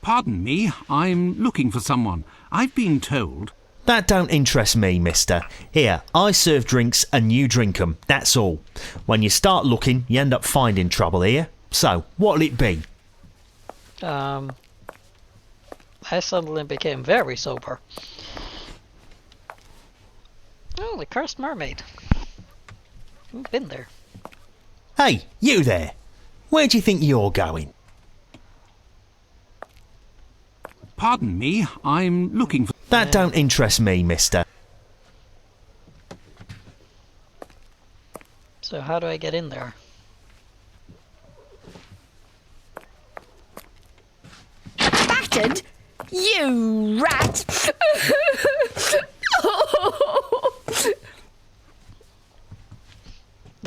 Pardon me, I'm looking for someone. I've been told... That don't interest me, mister. Here, I serve drinks and you drink 'em, that's all. When you start looking, you end up finding trouble here. So, what'll it be? I suddenly became very sober. Oh, the Cursed Mermaid. We've been there. Hey, you there! Where do you think you're going? Pardon me, I'm looking for... That don't interest me, mister. So how do I get in there? Battered? You rat!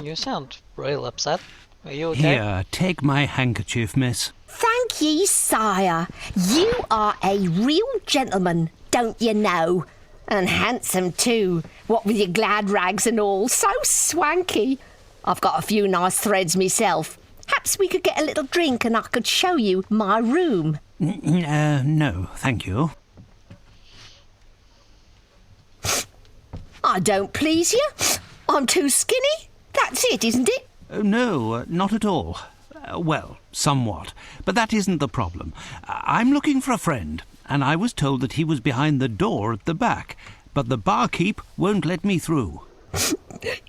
You sound real upset. Are you okay? Here, take my handkerchief, miss. Thank ye, sire. You are a real gentleman, don't you know? And handsome too, what with your glad rags and all, so swanky. I've got a few nice threads myself. Perhaps we could get a little drink and I could show you my room. No, thank you. I don't please you? I'm too skinny? That's it, isn't it? No, not at all. Well, somewhat. But that isn't the problem. I'm looking for a friend, and I was told that he was behind the door at the back, but the barkeep won't let me through.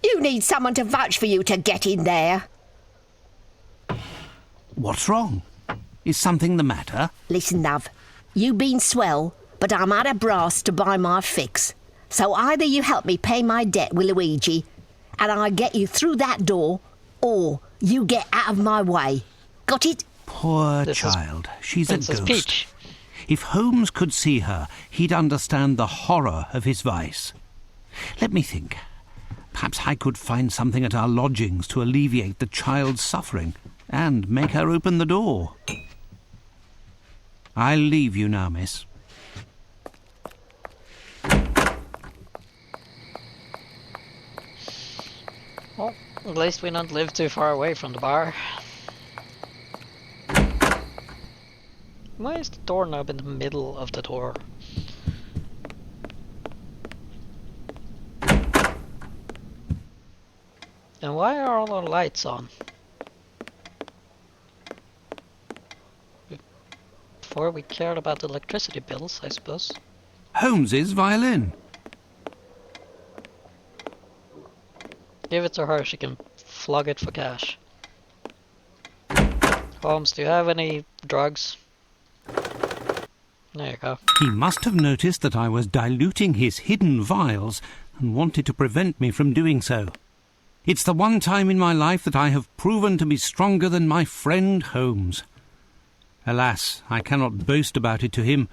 You need someone to vouch for you to get in there. What's wrong? Is something the matter? Listen, love, you been swell, but I'm out of brass to buy my fix. So either you help me pay my debt with Luigi, and I get you through that door, or you get out of my way. Got it? Poor This is child. She's Princess a ghost. Peach. If Holmes could see her, he'd understand the horror of his vice. Let me think. Perhaps I could find something at our lodgings to alleviate the child's suffering and make her open the door. I'll leave you now, miss. Well, at least we don't live too far away from the bar. Why is the doorknob in the middle of the door? And why are all the lights on? Before we cared about the electricity bills, I suppose. Holmes's violin. Give it to her, she can flog it for cash. Holmes, do you have any drugs? There you go. He must have noticed that I was diluting his hidden vials and wanted to prevent me from doing so. It's the one time in my life that I have proven to be stronger than my friend Holmes. Alas, I cannot boast about it to him,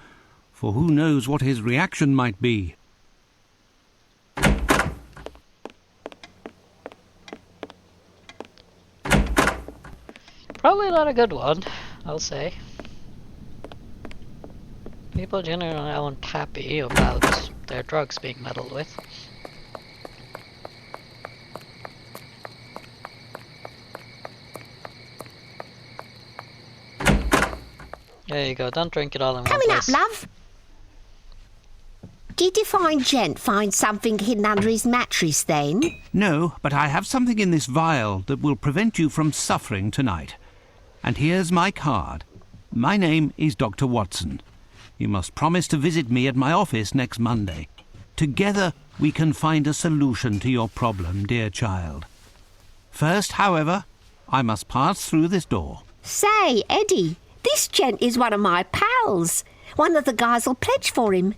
for who knows what his reaction might be. Probably not a good one, I'll say. People generally aren't happy about their drugs being meddled with. There you go, don't drink it all in one Coming up, place. love. Did your fine gent find something hidden under his mattress then? No, but I have something in this vial that will prevent you from suffering tonight. And here's my card. My name is Dr. Watson. You must promise to visit me at my office next Monday. Together we can find a solution to your problem, dear child. First, however, I must pass through this door. Say, Eddie, this gent is one of my pals. One of the guys will pledge for him.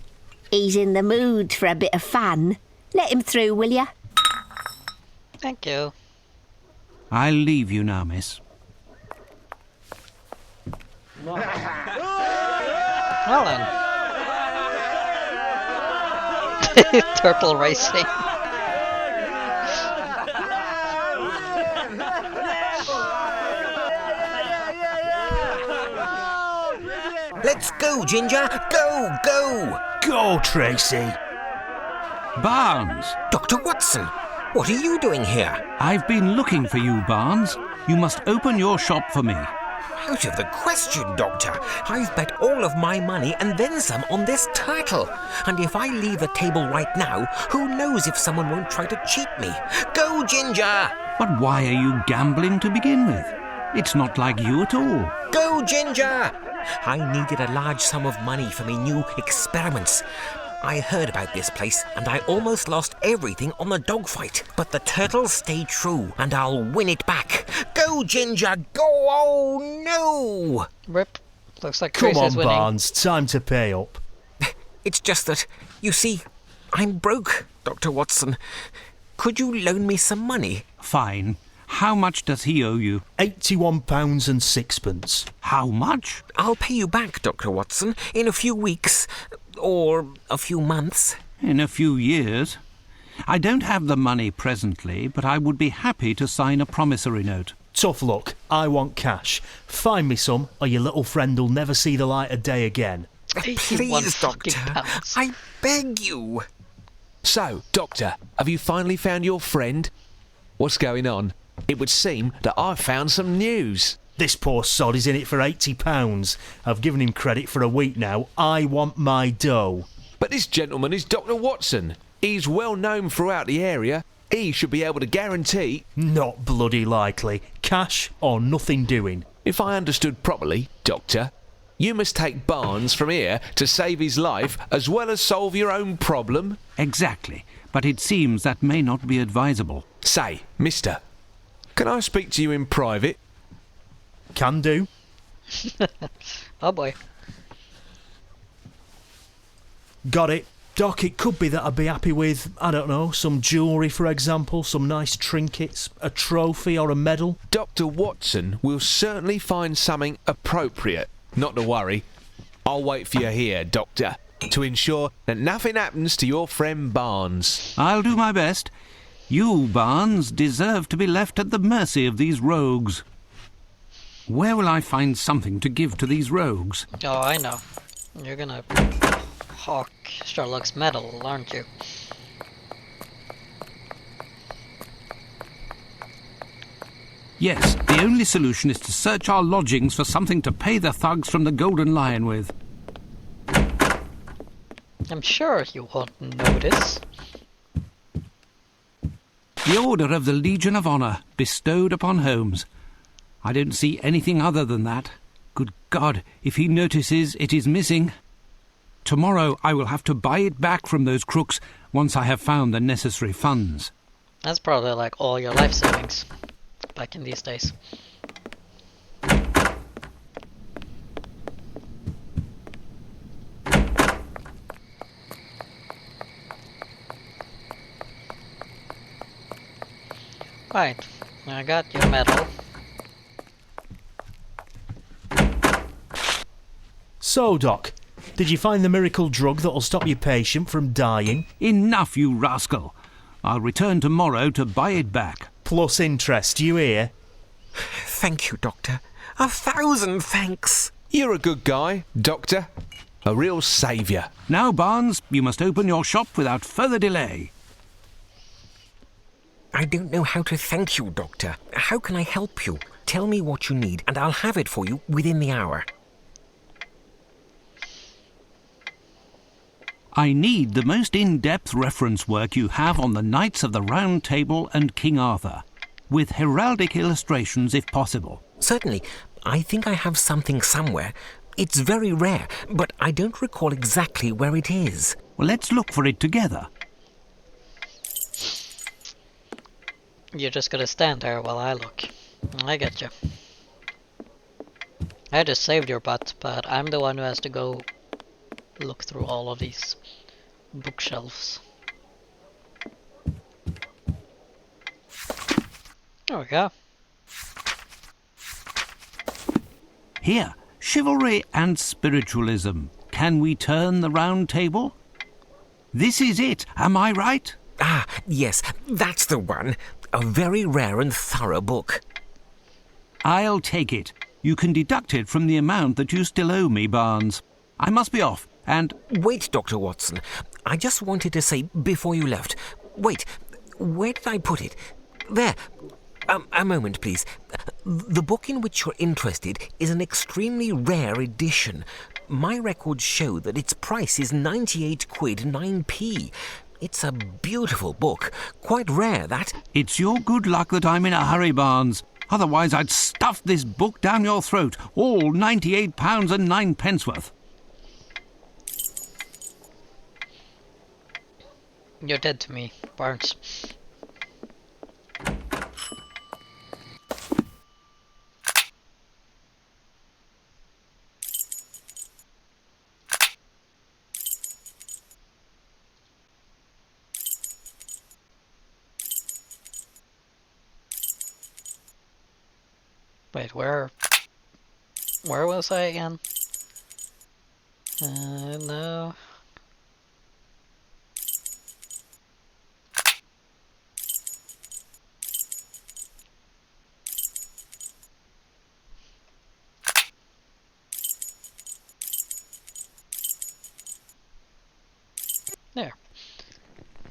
He's in the mood for a bit of fun. Let him through, will ya? Thank you. I'll leave you now, miss. Well then. Turtle racing. Let's go, Ginger! Go, go! Go, Tracy. Barnes! Dr. Watson, what are you doing here? I've been looking for you, Barnes. You must open your shop for me. Out of the question, Doctor. I've bet all of my money and then some on this turtle. And if I leave the table right now, who knows if someone won't try to cheat me? Go, Ginger! But why are you gambling to begin with? It's not like you at all. Go, Ginger! I needed a large sum of money for me new experiments. I heard about this place and I almost lost everything on the dogfight. But the turtles stay true and I'll win it back. Go, Ginger, go! Oh, no! Rip. Looks like Come Tracy's on, winning. Barnes. Time to pay up. It's just that, you see, I'm broke, Dr. Watson. Could you loan me some money? Fine. How much does he owe you? £81 and sixpence. How much? I'll pay you back, Dr. Watson, in a few weeks. Or a few months. In a few years. I don't have the money presently, but I would be happy to sign a promissory note. Tough luck. I want cash. Find me some, or your little friend will never see the light of day again. 81 Please, fucking Doctor. pounds. I beg you. So, Doctor, have you finally found your friend? What's going on? It would seem that I've found some news. This poor sod is in it for £80. I've given him credit for a week now. I want my dough. But this gentleman is Dr. Watson. He's well known throughout the area. He should be able to guarantee... Not bloody likely. Cash or nothing doing. If I understood properly, Doctor, you must take Barnes from here to save his life as well as solve your own problem. Exactly, but it seems that may not be advisable. Say, mister, can I speak to you in private? Can do. Oh boy. Got it. Doc, it could be that I'd be happy with, I don't know, some jewellery, for example, some nice trinkets, a trophy or a medal. Dr. Watson will certainly find something appropriate. Not to worry. I'll wait for you here, Doctor, to ensure that nothing happens to your friend Barnes. I'll do my best. You, Barnes, deserve to be left at the mercy of these rogues. Where will I find something to give to these rogues? Oh, I know. You're gonna hawk Sherlock's medal, aren't you? Yes, the only solution is to search our lodgings for something to pay the thugs from the Golden Lion with. I'm sure you won't notice. The Order of the Legion of Honour, bestowed upon Holmes. I don't see anything other than that. Good God, if he notices it is missing. Tomorrow I will have to buy it back from those crooks once I have found the necessary funds. That's probably like all your life savings back in these days. Right, I got your medal. So, Doc, did you find the miracle drug that'll stop your patient from dying? Enough, you rascal. I'll return tomorrow to buy it back. Plus interest, you hear? Thank you, Doctor. 1,000 thanks. You're a good guy, Doctor. A real saviour. Now, Barnes, you must open your shop without further delay. I don't know how to thank you, Doctor. How can I help you? Tell me what you need, and I'll have it for you within the hour. I need the most in-depth reference work you have on the Knights of the Round Table and King Arthur, with heraldic illustrations if possible. Certainly. I think I have something somewhere. It's very rare, but I don't recall exactly where it is. Well, let's look for it together. You're just gonna stand there while I look. I get you. I just saved your butt, but I'm the one who has to go look through all of these bookshelves. There we go. Here, chivalry and spiritualism. Can we turn the round table? This is it, am I right? Ah, yes, that's the one. A very rare and thorough book. I'll take it. You can deduct it from the amount that you still owe me, Barnes. I must be off, and... Wait, Dr. Watson. I just wanted to say before you left. Wait, where did I put it? There. A moment, please. The book in which you're interested is an extremely rare edition. My records show that its price is 98 quid 9p. It's a beautiful book. Quite rare, that. It's your good luck that I'm in a hurry, Barnes. Otherwise I'd stuff this book down your throat, all £98 and 9p worth. You're dead to me, Barnes. Wait, where was I again? No.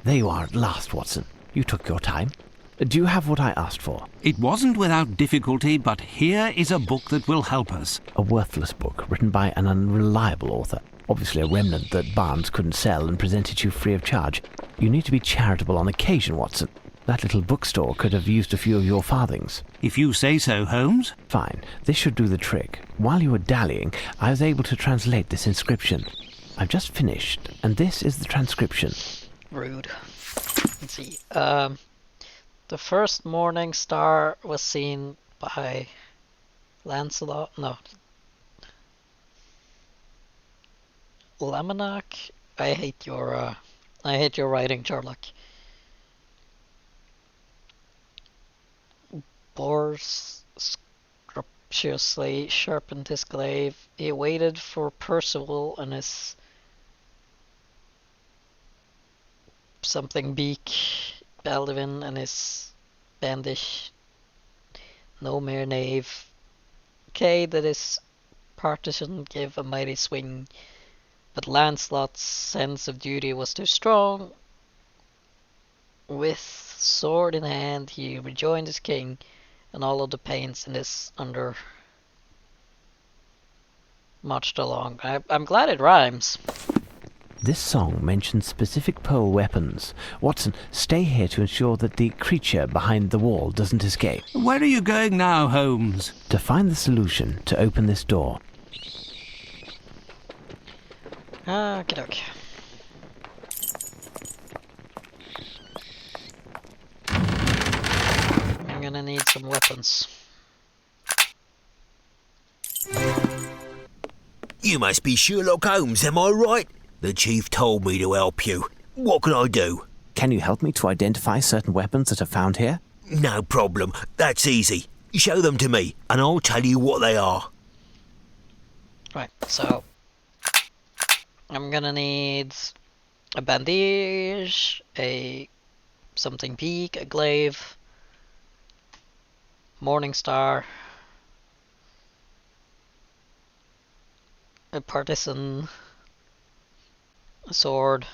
There you are at last, Watson. You took your time. Do you have what I asked for? It wasn't without difficulty, but here is a book that will help us. A worthless book written by an unreliable author. Obviously a remnant that Barnes couldn't sell and presented you free of charge. You need to be charitable on occasion, Watson. That little bookstore could have used a few of your farthings. If you say so, Holmes. Fine. This should do the trick. While you were dallying, I was able to translate this inscription. I've just finished, and this is the transcription. Rude. Let's see. The first morning star was seen by Lancelot. No. Laminac. I hate your writing, Sherlock. Bors scrupulously sharpened his glaive. He waited for Percival and his something beak, Baldwin and his bandish, no mere knave. Kay that his partisan gave a mighty swing, but Lancelot's sense of duty was too strong. With sword in hand, he rejoined his king, and all of the pains in his under marched along. I'm glad it rhymes. This song mentions specific pole weapons. Watson, stay here to ensure that the creature behind the wall doesn't escape. Where are you going now, Holmes? To find the solution to open this door. Okie doke. I'm gonna need some weapons. You must be Sherlock Holmes, am I right? The chief told me to help you. What can I do? Can you help me to identify certain weapons that are found here? No problem. That's easy. Show them to me, and I'll tell you what they are. Right, so I'm gonna need a bandage, a something beak, a glaive, morning star, a partisan, a sword,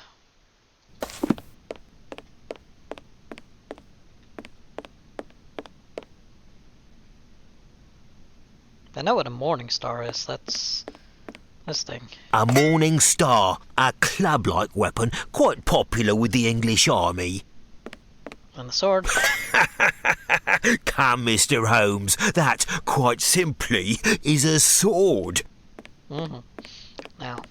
I know what a morning star is. That's this thing. A morning star, a club-like weapon, quite popular with the English army. And the sword. Come, Mr. Holmes, that, quite simply, is a sword. Mm-hmm. Now,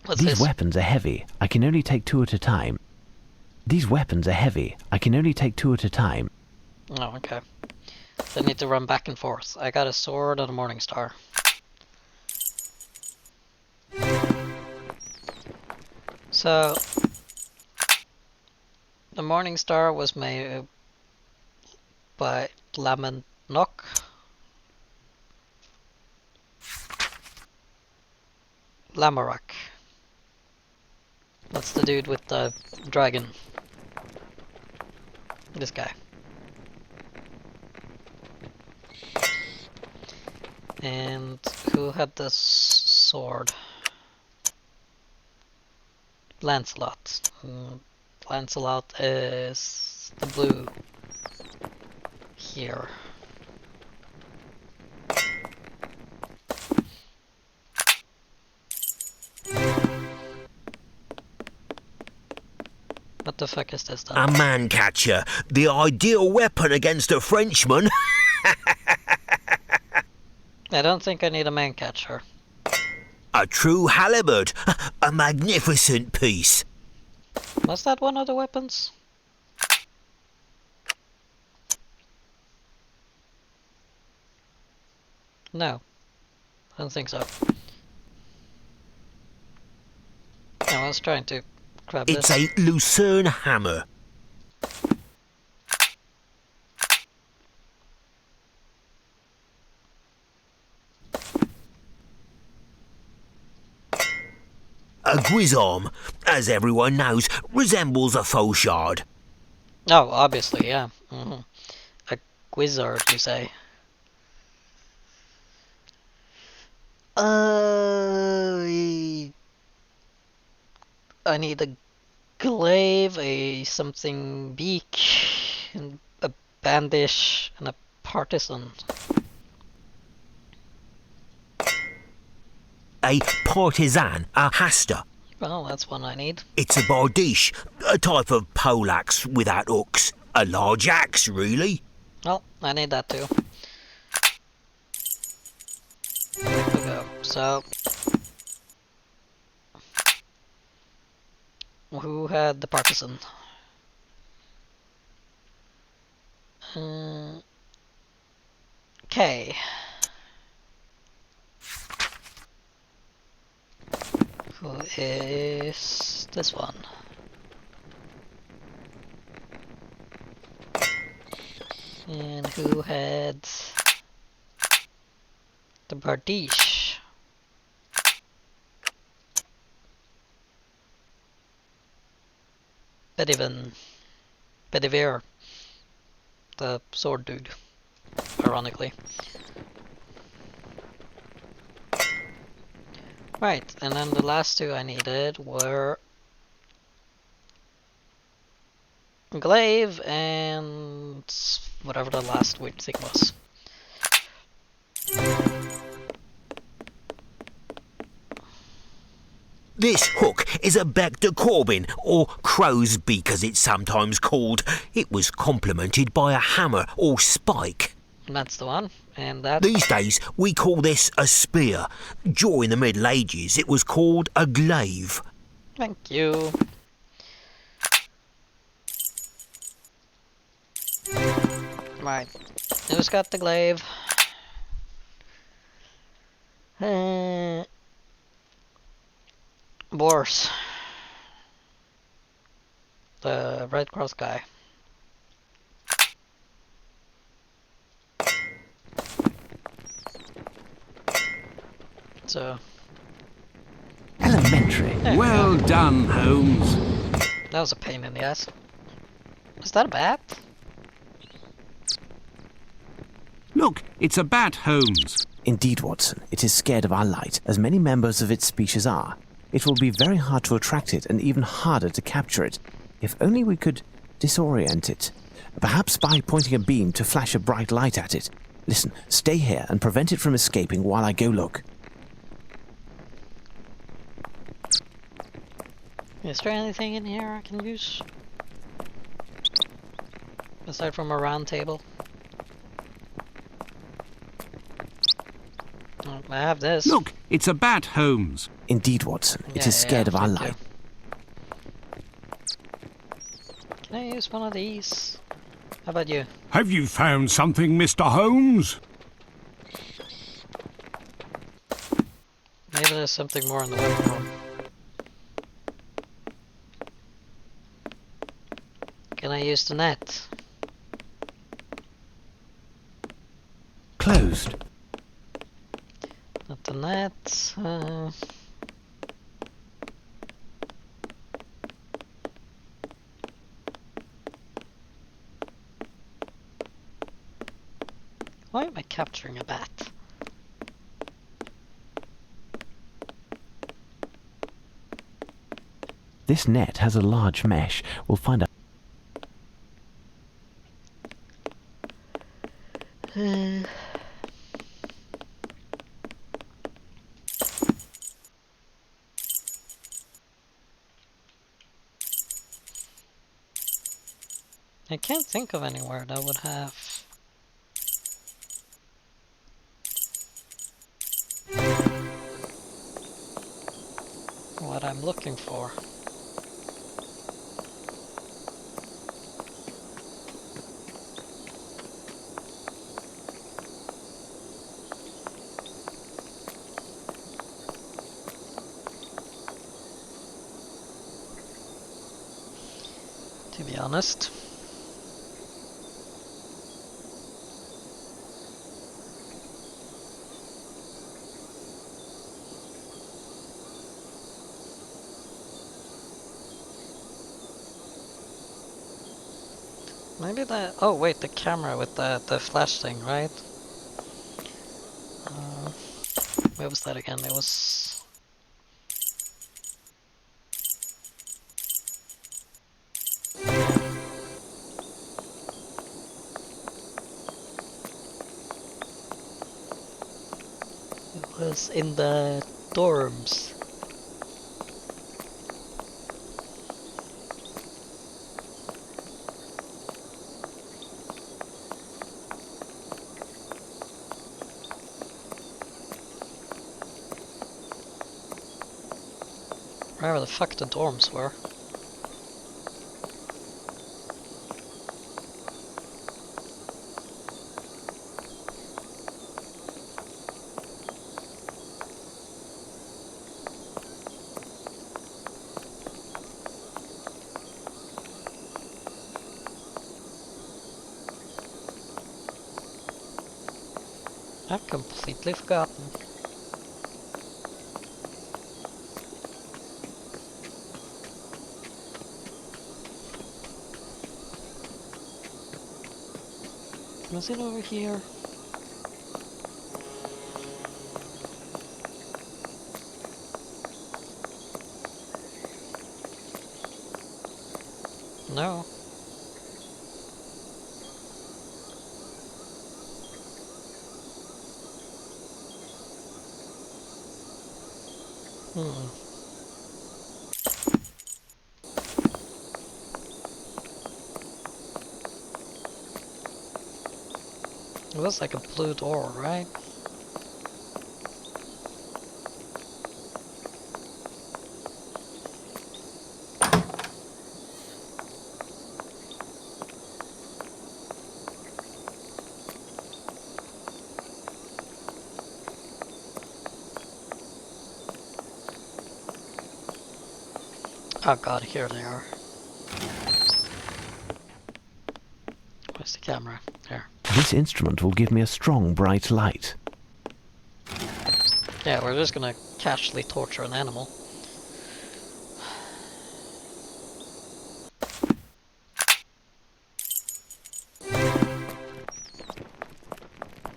what's These this? weapons are heavy. I can only take two at a time. These weapons are heavy. I can only take two at a time. Oh, okay. So I need to run back and forth. I got a sword and a morning star. So, the morning star was made by Lamanok. Lamorak. That's the dude with the dragon. This guy. And who had the sword? Lancelot. Lancelot is the blue here. What the fuck is this then? A man-catcher, the ideal weapon against a Frenchman. I don't think I need a man catcher. A true halberd, a magnificent piece. Was that one of the weapons? No. I don't think so. No, I was trying to grab It's this. a Lucerne hammer. A guisarme, as everyone knows, resembles a fauchard. Oh, obviously, yeah. A wizard, you say? I need a glaive, a something beak, and a bandish, and a partisan. A partisan, a hasta. Well, that's one I need. It's a bardiche, a type of poleaxe without hooks. A large axe, really. Well, I need that too. There we go. So, who had the partisan? Okay. Who is this one? And who had the bardiche? Bedivere, the sword dude, ironically. Right, and then the last two I needed were glaive and whatever the last weird thing was. This hook is a bec de Corbin, or crow's beak as it's sometimes called. It was complemented by a hammer or spike. That's the one, and that... These days, we call this a spear. During the Middle Ages, it was called a glaive. Thank you. Right, who's got the glaive? Boris. The Red Cross guy. So... Elementary. Well done, Holmes. That was a pain in the ass. Is that a bat? Look, it's a bat, Holmes. Indeed, Watson, it is scared of our light, as many members of its species are. It will be very hard to attract it, and even harder to capture it. If only we could disorient it. Perhaps by pointing a beam to flash a bright light at it. Listen, stay here and prevent it from escaping while I go look. Is there anything in here I can use? Aside from a round table? Oh, I have this. Look, it's a bat, Holmes. Indeed, Watson, it is scared of our light. Can I use one of these? How about you? Have you found something, Mr. Holmes? Maybe there's something more in the weapon room. Can I use the net? Closed. Not the net. Why am I capturing a bat? This net has a large mesh. We'll find a... I can't think of anywhere that would have... what I'm looking for. To be honest. Maybe that... oh wait, the camera with the flash thing, right? Where was that again? It was... was in the dorms. Wherever the fuck the dorms were. I've completely forgotten. Was it over here? No. It was like a blue door, right? Oh god, here they are. Where's the camera? There. This instrument will give me a strong, bright light. Yeah, we're just gonna casually torture an animal.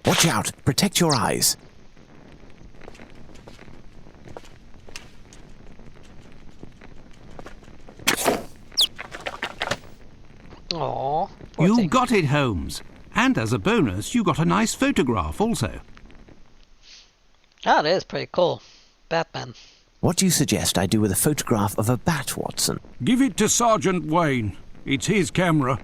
Watch out! Protect your eyes! Aww. You got it, Holmes. And as a bonus, you got a nice photograph also. That is pretty cool. Batman. What do you suggest I do with a photograph of a bat, Watson? Give it to Sergeant Wayne. It's his camera.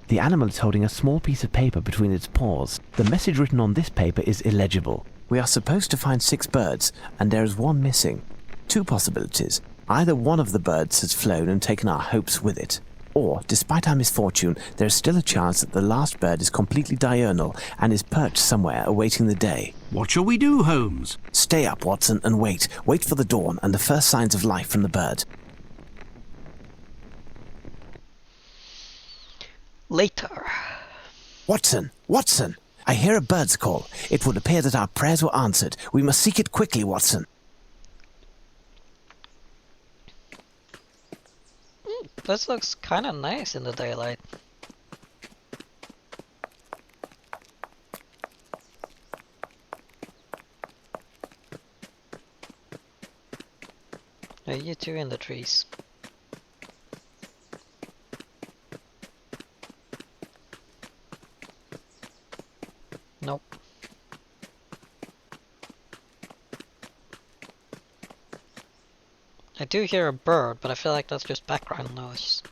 The animal is holding a small piece of paper between its paws. The message written on this paper is illegible. We are supposed to find 6 birds, and there is one missing. 2 possibilities. Either one of the birds has flown and taken our hopes with it, or, despite our misfortune, there is still a chance that the last bird is completely diurnal and is perched somewhere awaiting the day. What shall we do, Holmes? Stay up, Watson, and wait. Wait for the dawn and the first signs of life from the bird. Later. Watson! Watson! I hear a bird's call. It would appear that our prayers were answered. We must seek it quickly, Watson. This looks kind of nice in the daylight. Yeah, you two in the trees. Nope. I do hear a bird, but I feel like that's just background noise.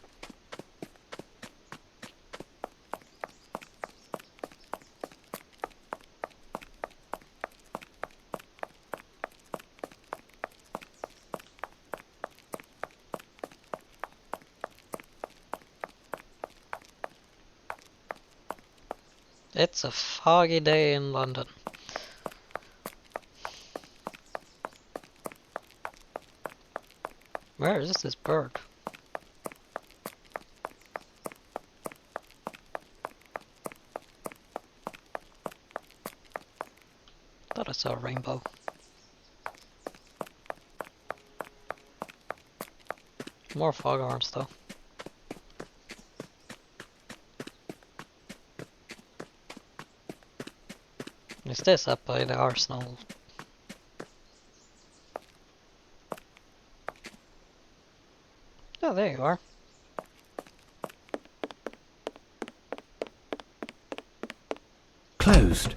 It's a foggy day in London. Where is this bird? Thought I saw a rainbow. More foghorns though. Is this up by the arsenal? Oh, there you are. Closed.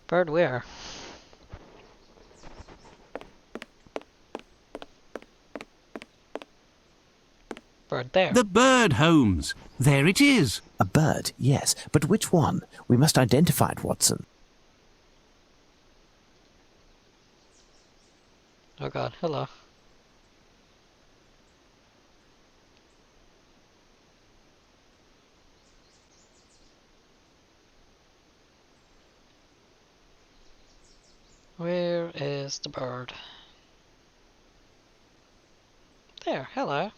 Bird where? Bird there. The bird, Holmes. There it is. A bird, yes, but which one? We must identify it, Watson. Oh god, hello. Where is the bird? There, hello.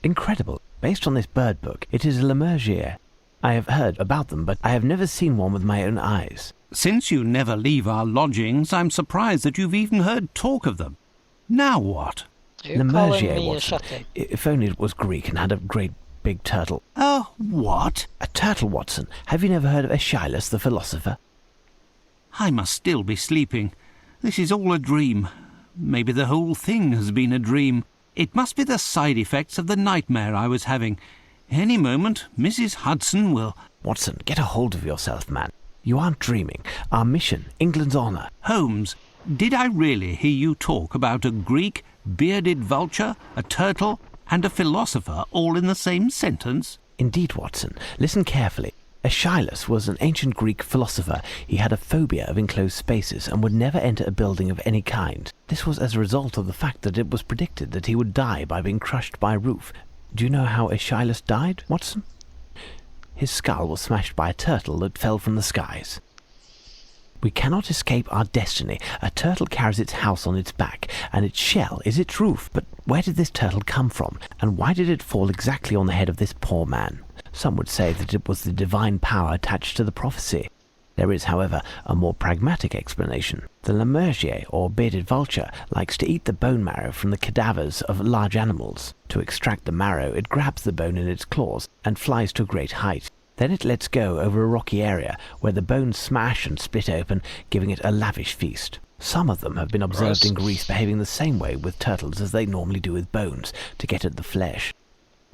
Incredible. Based on this bird book, it is a Lemergier. I have heard about them, but I have never seen one with my own eyes. Since you never leave our lodgings, I'm surprised that you've even heard talk of them. Now what? You're calling Lemergier, me a Watson. shutting. If only it was Greek and had a great big turtle. What? A turtle, Watson. Have you never heard of Aeschylus the philosopher? I must still be sleeping. This is all a dream. Maybe the whole thing has been a dream. It must be the side effects of the nightmare I was having. Any moment, Mrs. Hudson will... Watson, get a hold of yourself, man. You aren't dreaming. Our mission, England's honour. Holmes, did I really hear you talk about a Greek, bearded vulture, a turtle, and a philosopher all in the same sentence? Indeed, Watson. Listen carefully. Aeschylus was an ancient Greek philosopher. He had a phobia of enclosed spaces and would never enter a building of any kind. This was as a result of the fact that it was predicted that he would die by being crushed by a roof. Do you know how Aeschylus died, Watson? His skull was smashed by a turtle that fell from the skies. We cannot escape our destiny. A turtle carries its house on its back, and its shell is its roof. But where did this turtle come from, and why did it fall exactly on the head of this poor man? Some would say that it was the divine power attached to the prophecy. There is, however, a more pragmatic explanation. The Lemergier, or bearded vulture, likes to eat the bone marrow from the cadavers of large animals. To extract the marrow, it grabs the bone in its claws and flies to a great height. Then it lets go over a rocky area where the bones smash and split open, giving it a lavish feast. Some of them have been observed in Greece behaving the same way with turtles as they normally do with bones, to get at the flesh.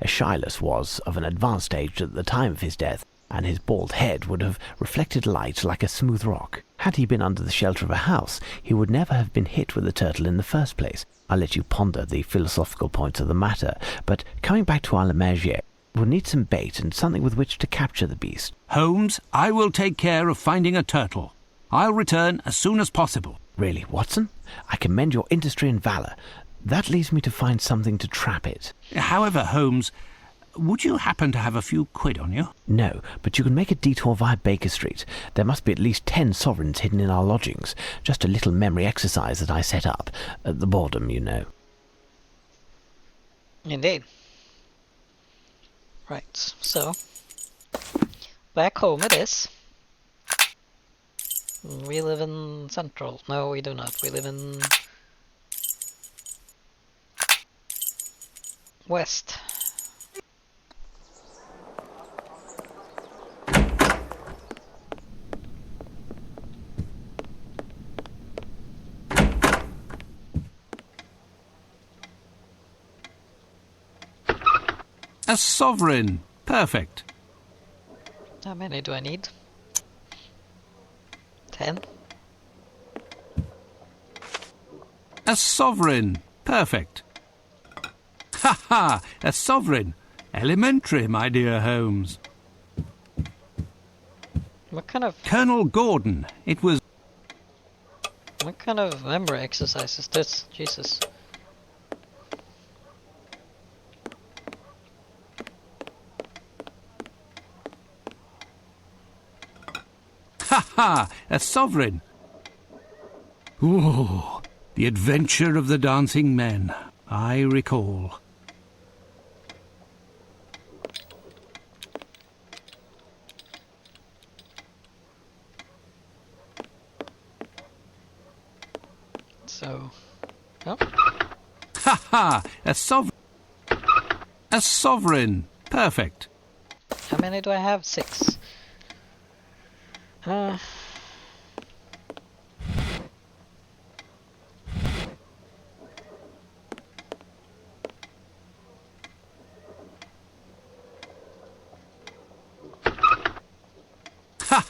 Aeschylus was of an advanced age at the time of his death, and his bald head would have reflected light like a smooth rock. Had he been under the shelter of a house, he would never have been hit with a turtle in the first place. I'll let you ponder the philosophical points of the matter, but coming back to our Lemergier, we'll need some bait and something with which to capture the beast. Holmes, I will take care of finding a turtle. I'll return as soon as possible. Really, Watson? I commend your industry and valour. That leaves me to find something to trap it. However, Holmes, would you happen to have a few quid on you? No, but you can make a detour via Baker Street. There must be at least 10 sovereigns hidden in our lodgings. Just a little memory exercise that I set up. At the boredom, you know. Indeed. Right, so back home it is. We live in Central. No, we do not. We live in West. A sovereign. Perfect. How many do I need? 10? A sovereign. Perfect. Ha ha! A sovereign. Elementary, my dear Holmes. What kind of Colonel Gordon. It was... What kind of memory exercise is this? Jesus. Ha ha! A sovereign. Ooh, the adventure of the dancing men. I recall. So, oh, Ha ha! A sovereign. A sovereign. Perfect. how many do I have? 6.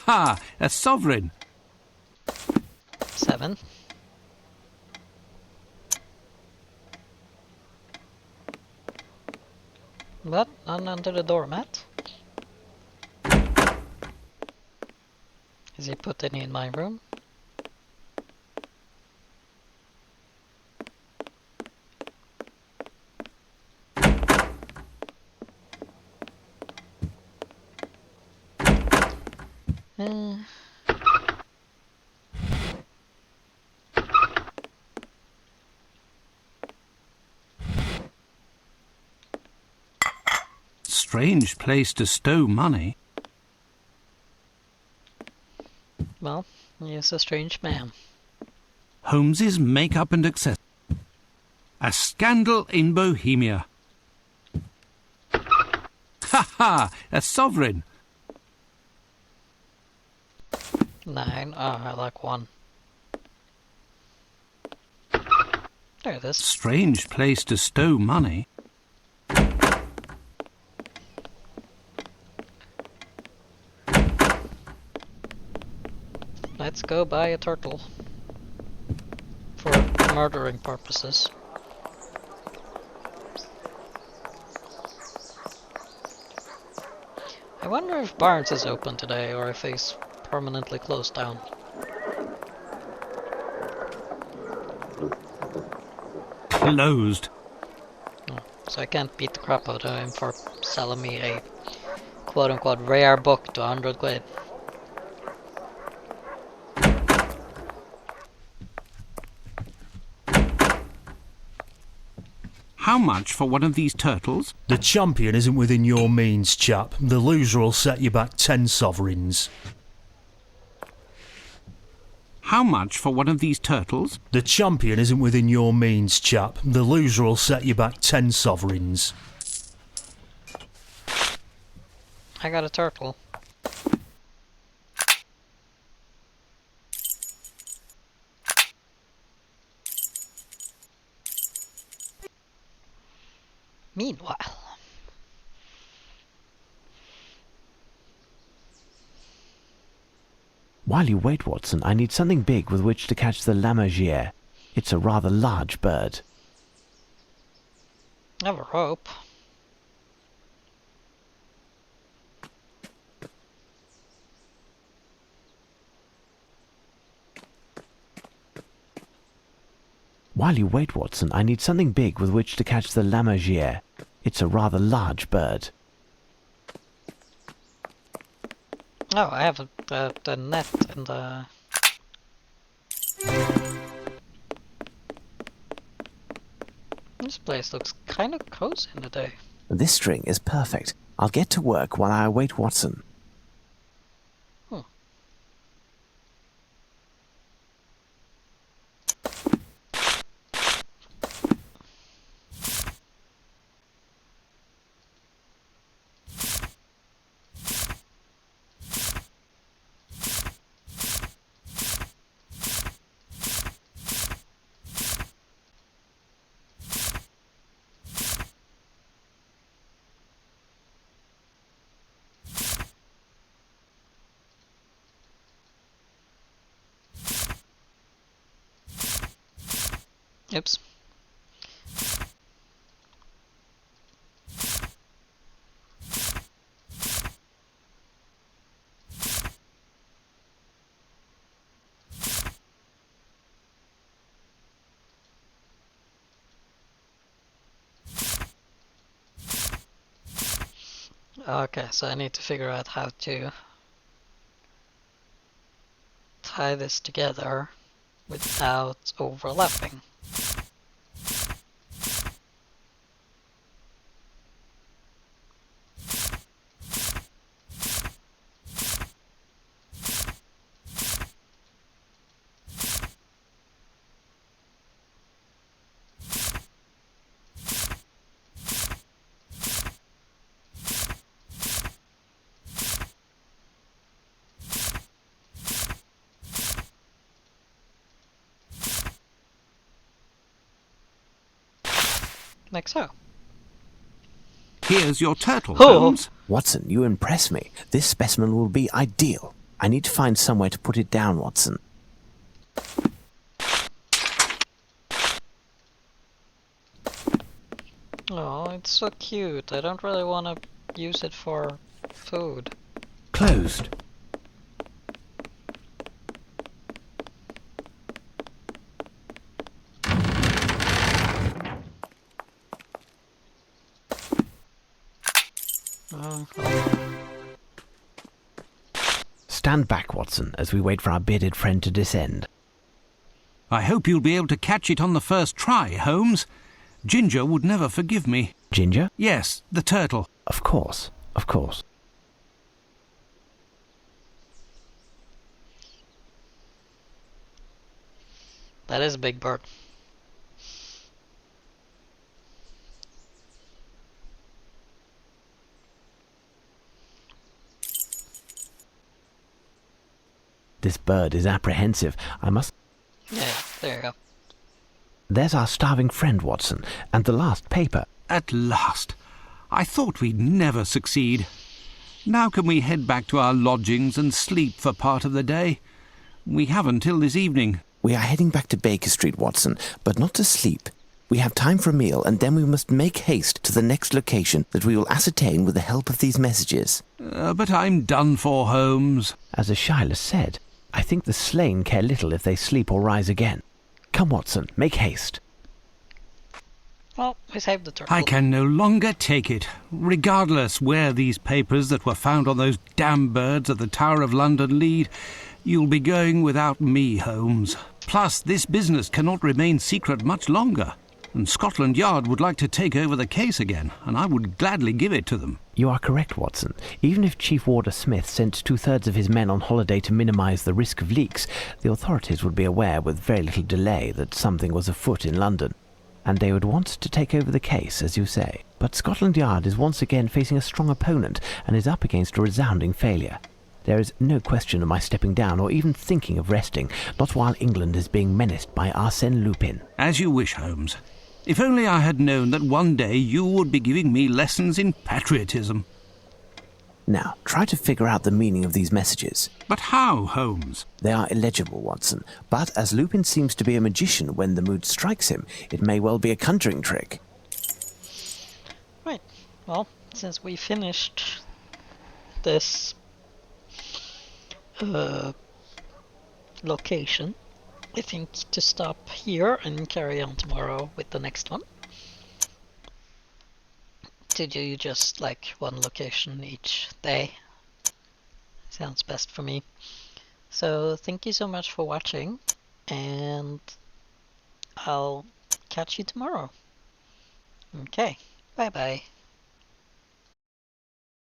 ha! A sovereign. 7. What? None under the doormat? Is he put any in my room? Strange place to stow money. Well, he is a strange man. Holmes's makeup and accessories. A scandal in Bohemia. Ha ha! A sovereign. 9. Oh, I like 1. There it is. Strange place to stow money. Let's go buy a turtle. For murdering purposes. I wonder if Barnes is open today or if he's permanently closed down. Closed. Oh, so I can't beat the crap out of him for selling me a quote-unquote rare book to 100 quid. How much for one of these turtles? The champion isn't within your means, chap. The loser will set you back 10 sovereigns. How much for one of these turtles? The champion isn't within your means, chap. The loser will set you back 10 sovereigns. I got a turtle. Meanwhile, While you wait, Watson, I need something big with which to catch the lammergeier. It's a rather large bird. I have a rope. While you wait, Watson, I need something big with which to catch the lammergeier. It's a rather large bird. Oh, I have the net and the... This place looks kind of cozy in the day. This string is perfect. I'll get to work while I await Watson. Oops. Okay, so I need to figure out how to tie this together without overlapping. Like so. Here's your turtle, Oh. Holmes. Watson, you impress me. This specimen will be ideal. I need to find somewhere to put it down, Watson. Oh, it's so cute. I don't really want to use it for food. Closed. Oh. Stand back, Watson, as we wait for our bearded friend to descend. I hope you'll be able to catch it on the first try, Holmes. Ginger would never forgive me. Ginger? Yes, the turtle. Of course, of course. That is a big bird. This bird is apprehensive. I must... Yeah, there you go. There's our starving friend, Watson, and the last paper. At last. I thought we'd never succeed. Now can we head back to our lodgings and sleep for part of the day? We have until this evening. We are heading back to Baker Street, Watson, but not to sleep. We have time for a meal, and then we must make haste to the next location that we will ascertain with the help of these messages. But I'm done for, Holmes. As Shylas said, I think the slain care little if they sleep or rise again. Come, Watson, make haste. Well, we saved the turtle. I can no longer take it. Regardless where these papers that were found on those damn birds at the Tower of London lead, you'll be going without me, Holmes. Plus, this business cannot remain secret much longer, and Scotland Yard would like to take over the case again, and I would gladly give it to them. You are correct, Watson. Even if Chief Warder Smith sent 2/3 of his men on holiday to minimise the risk of leaks, the authorities would be aware with very little delay that something was afoot in London, and they would want to take over the case, as you say. But Scotland Yard is once again facing a strong opponent and is up against a resounding failure. There is no question of my stepping down or even thinking of resting, not while England is being menaced by Arsène Lupin. As you wish, Holmes. If only I had known that one day you would be giving me lessons in patriotism. Now, try to figure out the meaning of these messages. But how, Holmes? They are illegible, Watson, but as Lupin seems to be a magician when the mood strikes him, it may well be a conjuring trick. Right. Well, since we finished this location, I think to stop here and carry on tomorrow with the next one. To do just like one location each day. Sounds best for me. So thank you so much for watching, and I'll catch you tomorrow. Okay, bye bye.